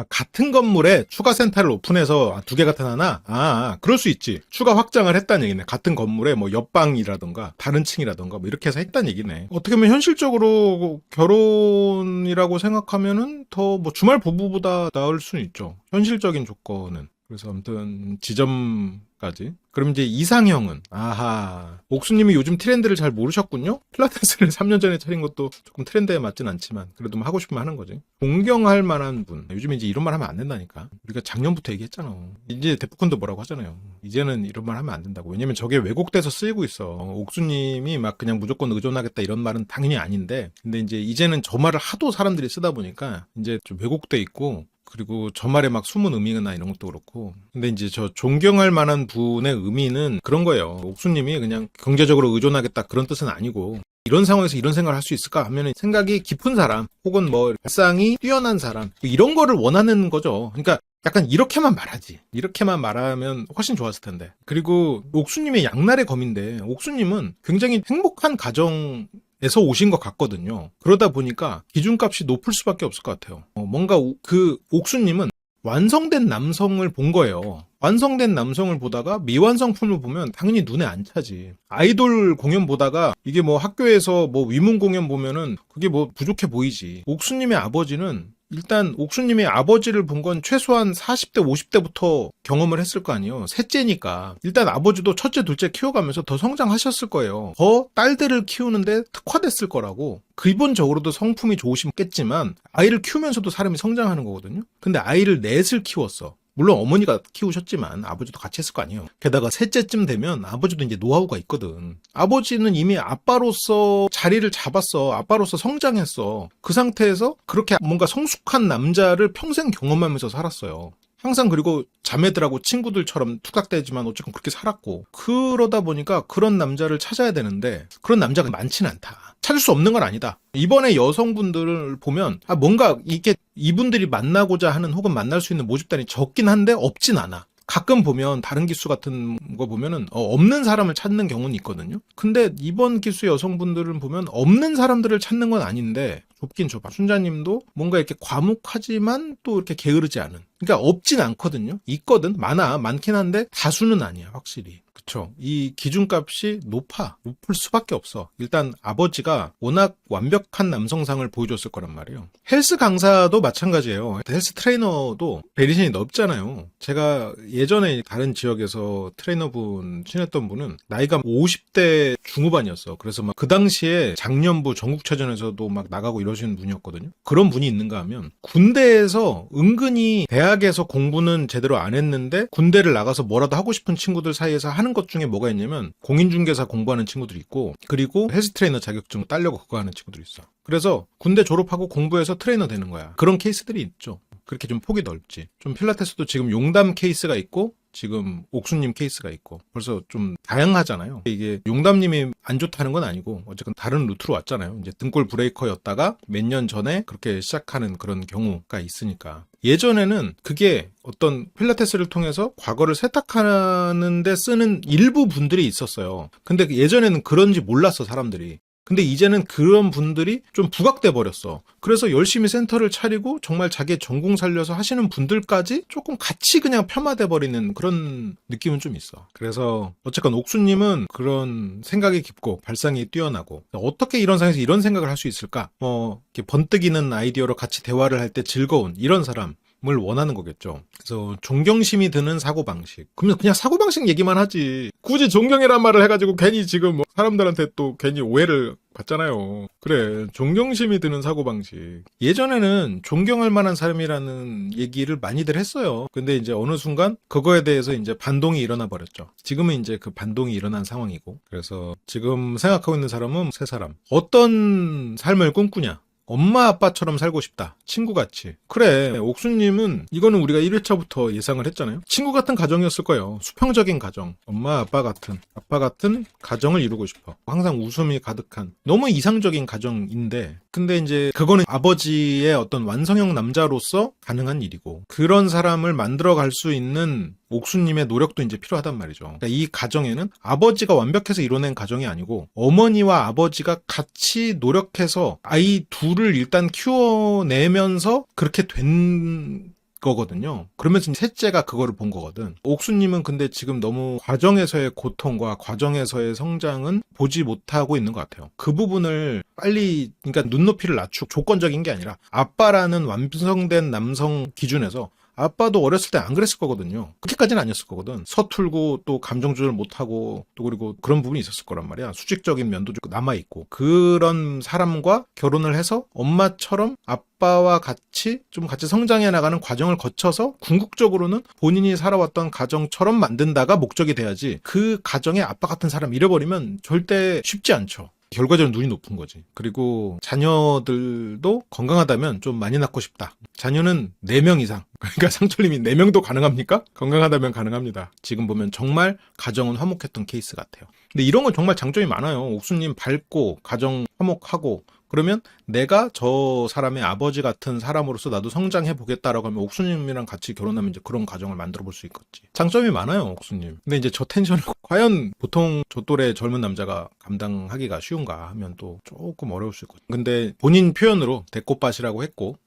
같은 건물에 추가 센터를 오픈해서 두 개 같은 하나? 그럴 수 있지. 추가 확장을 했다는 얘기네. 같은 건물에 뭐 옆방이라던가 다른 층이라던가 뭐 이렇게 해서 했다는 얘기네. 어떻게 보면 현실적으로 결혼이라고 생각하면은 더 뭐 주말 부부보다 나을 수는 있죠. 현실적인 조건은. 그래서 아무튼 지점까지. 그럼 이제 이상형은 옥수님이 요즘 트렌드를 잘 모르셨군요. 필라테스를 3년 전에 차린 것도 조금 트렌드에 맞진 않지만 그래도 뭐 하고 싶으면 하는 거지. 존경할 만한 분. 요즘 이제 이런 말 하면 안 된다니까. 우리가 작년부터 얘기했잖아. 이제 데프콘도 뭐라고 하잖아요. 이제는 이런 말 하면 안 된다고. 왜냐면 저게 왜곡돼서 쓰이고 있어. 옥수님이 막 그냥 무조건 의존하겠다 이런 말은 당연히 아닌데 근데 이제는 저 말을 하도 사람들이 쓰다 보니까 이제 좀 왜곡돼 있고 그리고 저 말에 막 숨은 의미나 이런 것도 그렇고. 근데 이제 저 존경할 만한 분의 의미는 그런 거예요. 옥수님이 그냥 경제적으로 의존하겠다 그런 뜻은 아니고 이런 상황에서 이런 생각을 할 수 있을까 하면 생각이 깊은 사람 혹은 뭐 발상이 뛰어난 사람 이런 거를 원하는 거죠. 그러니까 약간 이렇게만 말하지. 이렇게만 말하면 훨씬 좋았을 텐데. 그리고 옥수님의 양날의 검인데 옥수님은 굉장히 행복한 가정 에서 오신 것 같거든요. 그러다 보니까 기준값이 높을 수밖에 없을 것 같아요. 뭔가 그 옥수님은 완성된 남성을 본 거예요. 완성된 남성을 보다가 미완성품을 보면 당연히 눈에 안 차지. 아이돌 공연 보다가 이게 뭐 학교에서 뭐 위문 공연 보면은 그게 뭐 부족해 보이지. 옥수님의 아버지는 일단 옥수님의 아버지를 본 건 최소한 40대, 50대부터 경험을 했을 거 아니에요. 셋째니까. 일단 아버지도 첫째, 둘째 키워가면서 더 성장하셨을 거예요. 더 딸들을 키우는데 특화됐을 거라고. 기본적으로도 성품이 좋으시겠지만 아이를 키우면서도 사람이 성장하는 거거든요. 근데 아이를 넷을 키웠어. 물론 어머니가 키우셨지만 아버지도 같이 했을 거 아니에요. 게다가 셋째쯤 되면 아버지도 이제 노하우가 있거든. 아버지는 이미 아빠로서 자리를 잡았어. 아빠로서 성장했어. 그 상태에서 그렇게 뭔가 성숙한 남자를 평생 경험하면서 살았어요. 항상 그리고 자매들하고 친구들처럼 투닥대지만 어쨌든 그렇게 살았고, 그러다 보니까 그런 남자를 찾아야 되는데 그런 남자가 많지는 않다. 찾을 수 없는 건 아니다. 이번에 여성분들을 보면 뭔가 이게 이분들이 만나고자 하는 혹은 만날 수 있는 모집단이 적긴 한데 없진 않아. 가끔 보면 다른 기수 같은 거 보면은 없는 사람을 찾는 경우는 있거든요. 근데 이번 기수 여성분들은 보면 없는 사람들을 찾는 건 아닌데 좁긴 좁아. 순자님도 뭔가 이렇게 과묵하지만 또 이렇게 게으르지 않은. 그러니까 없진 않거든요. 있거든. 많긴 한데 다수는 아니야, 확실히. 그쵸. 이 기준값이 높을 수밖에 없어. 일단 아버지가 워낙 완벽한 남성상을 보여줬을 거란 말이에요. 헬스 강사도 마찬가지예요. 헬스 트레이너도 베리신이 넓잖아요. 제가 예전에 다른 지역에서 트레이너분 친했던 분은 나이가 50대 중후반이었어. 그래서 막 그 당시에 작년부 전국체전에서도 막 나가고 이러시는 분이었거든요. 그런 분이 있는가 하면 군대에서 은근히 대학에서 공부는 제대로 안 했는데 군대를 나가서 뭐라도 하고 싶은 친구들 사이에서 하는 것 중에 뭐가 있냐면 공인중개사 공부하는 친구들이 있고, 그리고 헬스 트레이너 자격증 따려고 그거 하는 친구들이 있어. 그래서 군대 졸업하고 공부해서 트레이너 되는 거야. 그런 케이스들이 있죠. 그렇게 좀 폭이 넓지. 좀 필라테스도 지금 용담 케이스가 있고 지금 옥수님 케이스가 있고 벌써 좀 다양하잖아요. 이게 용담님이 안 좋다는 건 아니고 어쨌든 다른 루트로 왔잖아요. 이제 등골 브레이커였다가 몇 년 전에 그렇게 시작하는 그런 경우가 있으니까. 예전에는 그게 어떤 필라테스를 통해서 과거를 세탁하는 데 쓰는 일부 분들이 있었어요. 근데 예전에는 그런지 몰랐어, 사람들이. 근데 이제는 그런 분들이 좀 부각돼 버렸어. 그래서 열심히 센터를 차리고 정말 자기의 전공 살려서 하시는 분들까지 조금 같이 그냥 폄하돼 버리는 그런 느낌은 좀 있어. 그래서 어쨌건 옥수님은 그런 생각이 깊고 발상이 뛰어나고 어떻게 이런 상황에서 이런 생각을 할 수 있을까? 이렇게 번뜩이는 아이디어로 같이 대화를 할 때 즐거운 이런 사람 을 원하는 거겠죠. 그래서 존경심이 드는 사고방식. 그러면 그냥 사고방식 얘기만 하지. 굳이 존경이란 말을 해가지고 괜히 지금 뭐 사람들한테 또 괜히 오해를 받잖아요. 그래, 존경심이 드는 사고방식. 예전에는 존경할 만한 사람이라는 얘기를 많이들 했어요. 근데 이제 어느 순간 그거에 대해서 이제 반동이 일어나 버렸죠. 지금은 이제 그 반동이 일어난 상황이고. 그래서 지금 생각하고 있는 사람은 세 사람. 어떤 삶을 꿈꾸냐? 엄마 아빠처럼 살고 싶다. 친구같이. 그래, 옥수님은 이거는 우리가 1회차부터 예상을 했잖아요. 친구 같은 가정이었을 거예요. 수평적인 가정. 엄마 아빠 같은 가정을 이루고 싶어. 항상 웃음이 가득한 너무 이상적인 가정인데, 근데 이제 그거는 아버지의 어떤 완성형 남자로서 가능한 일이고, 그런 사람을 만들어갈 수 있는 옥수님의 노력도 이제 필요하단 말이죠. 그러니까 이 가정에는 아버지가 완벽해서 이뤄낸 가정이 아니고 어머니와 아버지가 같이 노력해서 아이 둘을 일단 키워내면서 그렇게 된 거거든요. 그러면서 셋째가 그거를 본 거거든. 옥수님은 근데 지금 너무 과정에서의 고통과 과정에서의 성장은 보지 못하고 있는 것 같아요. 그 부분을 빨리, 그러니까 눈높이를 낮추고, 조건적인 게 아니라 아빠라는 완성된 남성 기준에서 아빠도 어렸을 때 안 그랬을 거거든요. 그렇게까지는 아니었을 거거든. 서툴고 또 감정 조절 못하고 또 그리고 그런 부분이 있었을 거란 말이야. 수직적인 면도 좀 남아있고. 그런 사람과 결혼을 해서 엄마처럼 아빠와 같이 좀 같이 성장해 나가는 과정을 거쳐서 궁극적으로는 본인이 살아왔던 가정처럼 만든다가 목적이 돼야지, 그 가정에 아빠 같은 사람 잃어버리면 절대 쉽지 않죠. 결과적으로 눈이 높은 거지. 그리고 자녀들도 건강하다면 좀 많이 낳고 싶다. 자녀는 4명 이상. 그러니까 상철님이 4명도 가능합니까? 건강하다면 가능합니다. 지금 보면 정말 가정은 화목했던 케이스 같아요. 근데 이런 건 정말 장점이 많아요. 옥수님 밝고 가정 화목하고 그러면 내가 저 사람의 아버지 같은 사람으로서 나도 성장해 보겠다라고 하면 옥수님이랑 같이 결혼하면 이제 그런 가정을 만들어 볼 수 있겠지. 장점이 많아요, 옥수님. 근데 이제 저 텐션을 과연 보통 저 또래 젊은 남자가 감당하기가 쉬운가 하면 또 조금 어려울 수 있거든요. 근데 본인 표현으로 대꽃밭이라고 했고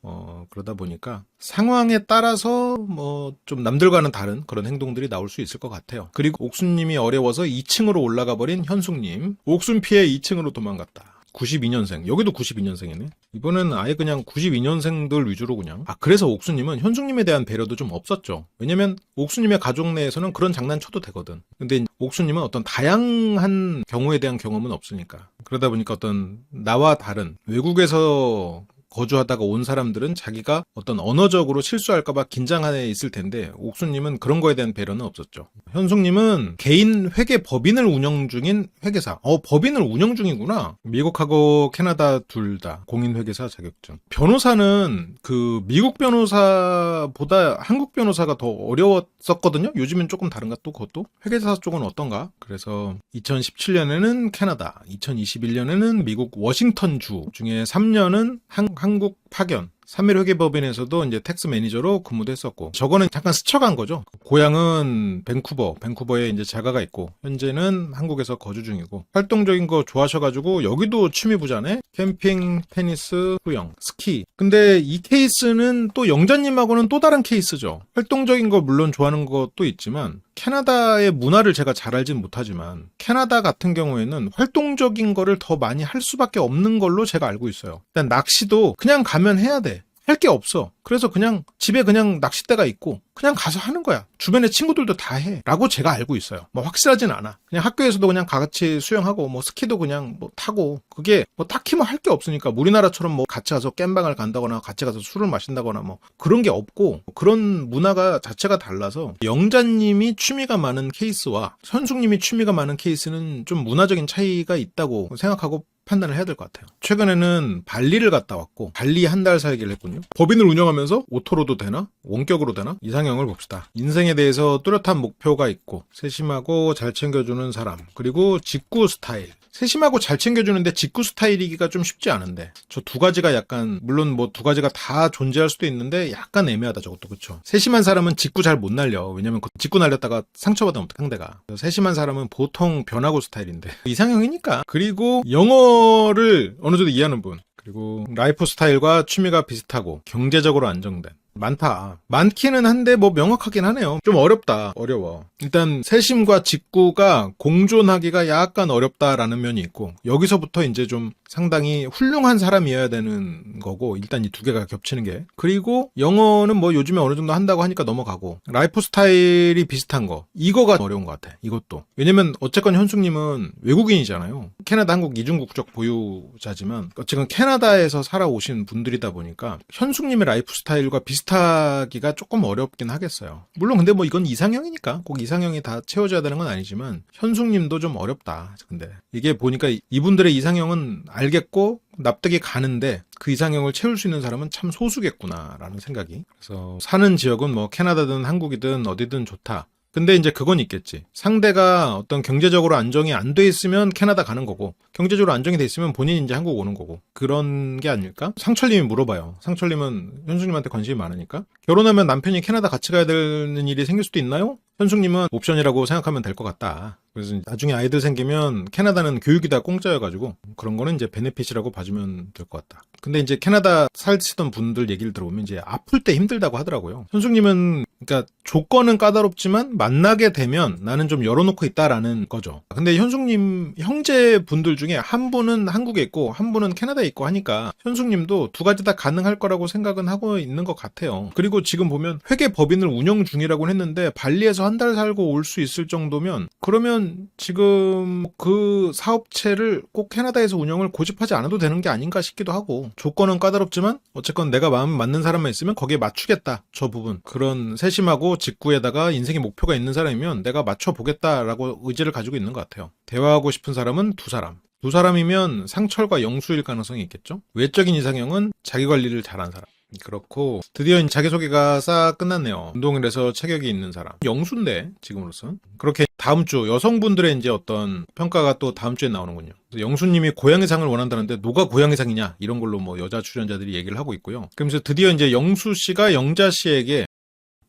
그러다 보니까 상황에 따라서 뭐 좀 남들과는 다른 그런 행동들이 나올 수 있을 것 같아요. 그리고 옥순님이 어려워서 2층으로 올라가 버린 현숙님. 옥순 피해 2층으로 도망갔다. 92년생. 여기도 92년생이네. 이번엔 아예 그냥 92년생들 위주로 그냥. 그래서 옥수님은 현숙님에 대한 배려도 좀 없었죠. 왜냐면 옥수님의 가족 내에서는 그런 장난쳐도 되거든. 근데 옥수님은 어떤 다양한 경우에 대한 경험은 없으니까. 그러다 보니까 어떤 나와 다른 외국에서 거주하다가 온 사람들은 자기가 어떤 언어적으로 실수할까봐 긴장하에 있을 텐데 옥수님은 그런 거에 대한 배려는 없었죠. 현숙님은 개인 회계 법인을 운영 중인 회계사. 법인을 운영 중이구나. 미국하고 캐나다 둘 다 공인회계사 자격증. 변호사는 그 미국 변호사보다 한국 변호사가 더 어려웠었거든요. 요즘엔 조금 다른가 또 그것도? 회계사 쪽은 어떤가? 그래서 2017년에는 캐나다, 2021년에는 미국 워싱턴주 중에 3년은 한국 파견 3일 회계법인에서도 이제 텍스 매니저로 근무도 했었고 저거는 잠깐 스쳐간 거죠. 고향은 밴쿠버에 이제 자가가 있고 현재는 한국에서 거주 중이고 활동적인 거 좋아하셔가지고 여기도 취미 부자네. 캠핑, 테니스, 수영, 스키. 근데 이 케이스는 또 영자님하고는 또 다른 케이스죠. 활동적인 거 물론 좋아하는 것도 있지만 캐나다의 문화를 제가 잘 알진 못하지만 캐나다 같은 경우에는 활동적인 거를 더 많이 할 수밖에 없는 걸로 제가 알고 있어요. 일단 낚시도 그냥 가면 해야 돼. 할 게 없어. 그래서 그냥 집에 그냥 낚싯대가 있고 그냥 가서 하는 거야. 주변에 친구들도 다 해. 라고 제가 알고 있어요. 뭐 확실하진 않아. 그냥 학교에서도 그냥 같이 수영하고 뭐 스키도 그냥 뭐 타고 그게 뭐 딱히 뭐 할 게 없으니까 우리나라처럼 뭐 같이 가서 깸방을 간다거나 같이 가서 술을 마신다거나 뭐 그런 게 없고 그런 문화가 자체가 달라서 영자님이 취미가 많은 케이스와 현숙님이 취미가 많은 케이스는 좀 문화적인 차이가 있다고 생각하고 판단을 해야 될 것 같아요. 최근에는 발리를 갔다 왔고 발리 한 달 살기를 했군요. 법인을 운영하면서 오토로도 되나? 원격으로 되나? 이상형을 봅시다. 인생에 대해서 뚜렷한 목표가 있고 세심하고 잘 챙겨주는 사람 그리고 직구 스타일. 세심하고 잘 챙겨주는데 직구 스타일이기가 좀 쉽지 않은데 저 두 가지가 약간 물론 뭐 두 가지가 다 존재할 수도 있는데 약간 애매하다 저것도. 그쵸? 세심한 사람은 직구 잘 못 날려. 왜냐면 직구 날렸다가 상처받으면 상대가. 세심한 사람은 보통 변하고 스타일인데 이상형이니까. 그리고 영어를 어느 정도 이해하는 분 그리고 라이프 스타일과 취미가 비슷하고 경제적으로 안정된 많다. 많기는 한데 뭐 명확하긴 하네요. 좀 어려워. 일단 세심과 직구가 공존하기가 약간 어렵다라는 면이 있고 여기서부터 이제 좀 상당히 훌륭한 사람이어야 되는 거고 일단 이 두 개가 겹치는 게 그리고 영어는 뭐 요즘에 어느 정도 한다고 하니까 넘어가고 라이프 스타일이 비슷한 거 이거가 어려운 것 같아. 이것도. 왜냐면 어쨌건 현숙님은 외국인이잖아요. 캐나다 한국 이중국적 보유자지만 어쨌건 캐나다에서 살아오신 분들이다 보니까 현숙님의 라이프 스타일과 비슷하기가 조금 어렵긴 하겠어요. 물론 근데 뭐 이건 이상형이니까 꼭 이상형이 다 채워져야 되는 건 아니지만 현숙님도 좀 어렵다. 근데 이게 보니까 이분들의 이상형은 알겠고 납득이 가는데 그 이상형을 채울 수 있는 사람은 참 소수겠구나라는 생각이. 그래서 사는 지역은 뭐 캐나다든 한국이든 어디든 좋다. 근데 이제 그건 있겠지. 상대가 어떤 경제적으로 안정이 안 돼 있으면 캐나다 가는 거고 경제적으로 안정이 돼 있으면 본인이 이제 한국 오는 거고 그런 게 아닐까? 상철님이 물어봐요. 상철님은 현숙님한테 관심이 많으니까 결혼하면 남편이 캐나다 같이 가야 되는 일이 생길 수도 있나요? 현숙님은 옵션이라고 생각하면 될 것 같다. 그래서 나중에 아이들 생기면 캐나다는 교육이 다 공짜여가지고 그런 거는 이제 베네핏이라고 봐주면 될 것 같다. 근데 이제 캐나다 살시던 분들 얘기를 들어보면 이제 아플 때 힘들다고 하더라고요. 현숙님은 그러니까 조건은 까다롭지만 만나게 되면 나는 좀 열어놓고 있다라는 거죠. 근데 현숙님 형제분들 중에 한 분은 한국에 있고 한 분은 캐나다에 있고 하니까 현숙님도 두 가지 다 가능할 거라고 생각은 하고 있는 것 같아요. 그리고 지금 보면 회계법인을 운영 중이라고 했는데 발리에서 한 달 살고 올 수 있을 정도면 그러면 지금 그 사업체를 꼭 캐나다에서 운영을 고집하지 않아도 되는 게 아닌가 싶기도 하고 조건은 까다롭지만 어쨌건 내가 마음 맞는 사람만 있으면 거기에 맞추겠다. 저 부분. 그런 세심하고 직구에다가 인생의 목표가 있는 사람이면 내가 맞춰보겠다라고 의지를 가지고 있는 것 같아요. 대화하고 싶은 사람은 두 사람. 두 사람이면 상철과 영수일 가능성이 있겠죠? 외적인 이상형은 자기 관리를 잘한 사람. 그렇고 드디어 자기소개가 싹 끝났네요. 운동을해서 체격이 있는 사람. 영수인데 지금으로선. 그렇게 다음 주 여성분들의 이제 어떤 평가가 또 다음 주에 나오는군요. 영수님이 고양이상을 원한다는데 누가 고양이상이냐 이런 걸로 뭐 여자 출연자들이 얘기를 하고 있고요. 그러면서 드디어 이제 영수 씨가 영자 씨에게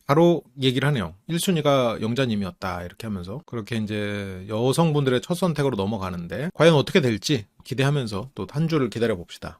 바로 얘기를 하네요. 1순위가 영자님이었다 이렇게 하면서 그렇게 이제 여성분들의 첫 선택으로 넘어가는데 과연 어떻게 될지 기대하면서 또 한 주를 기다려 봅시다.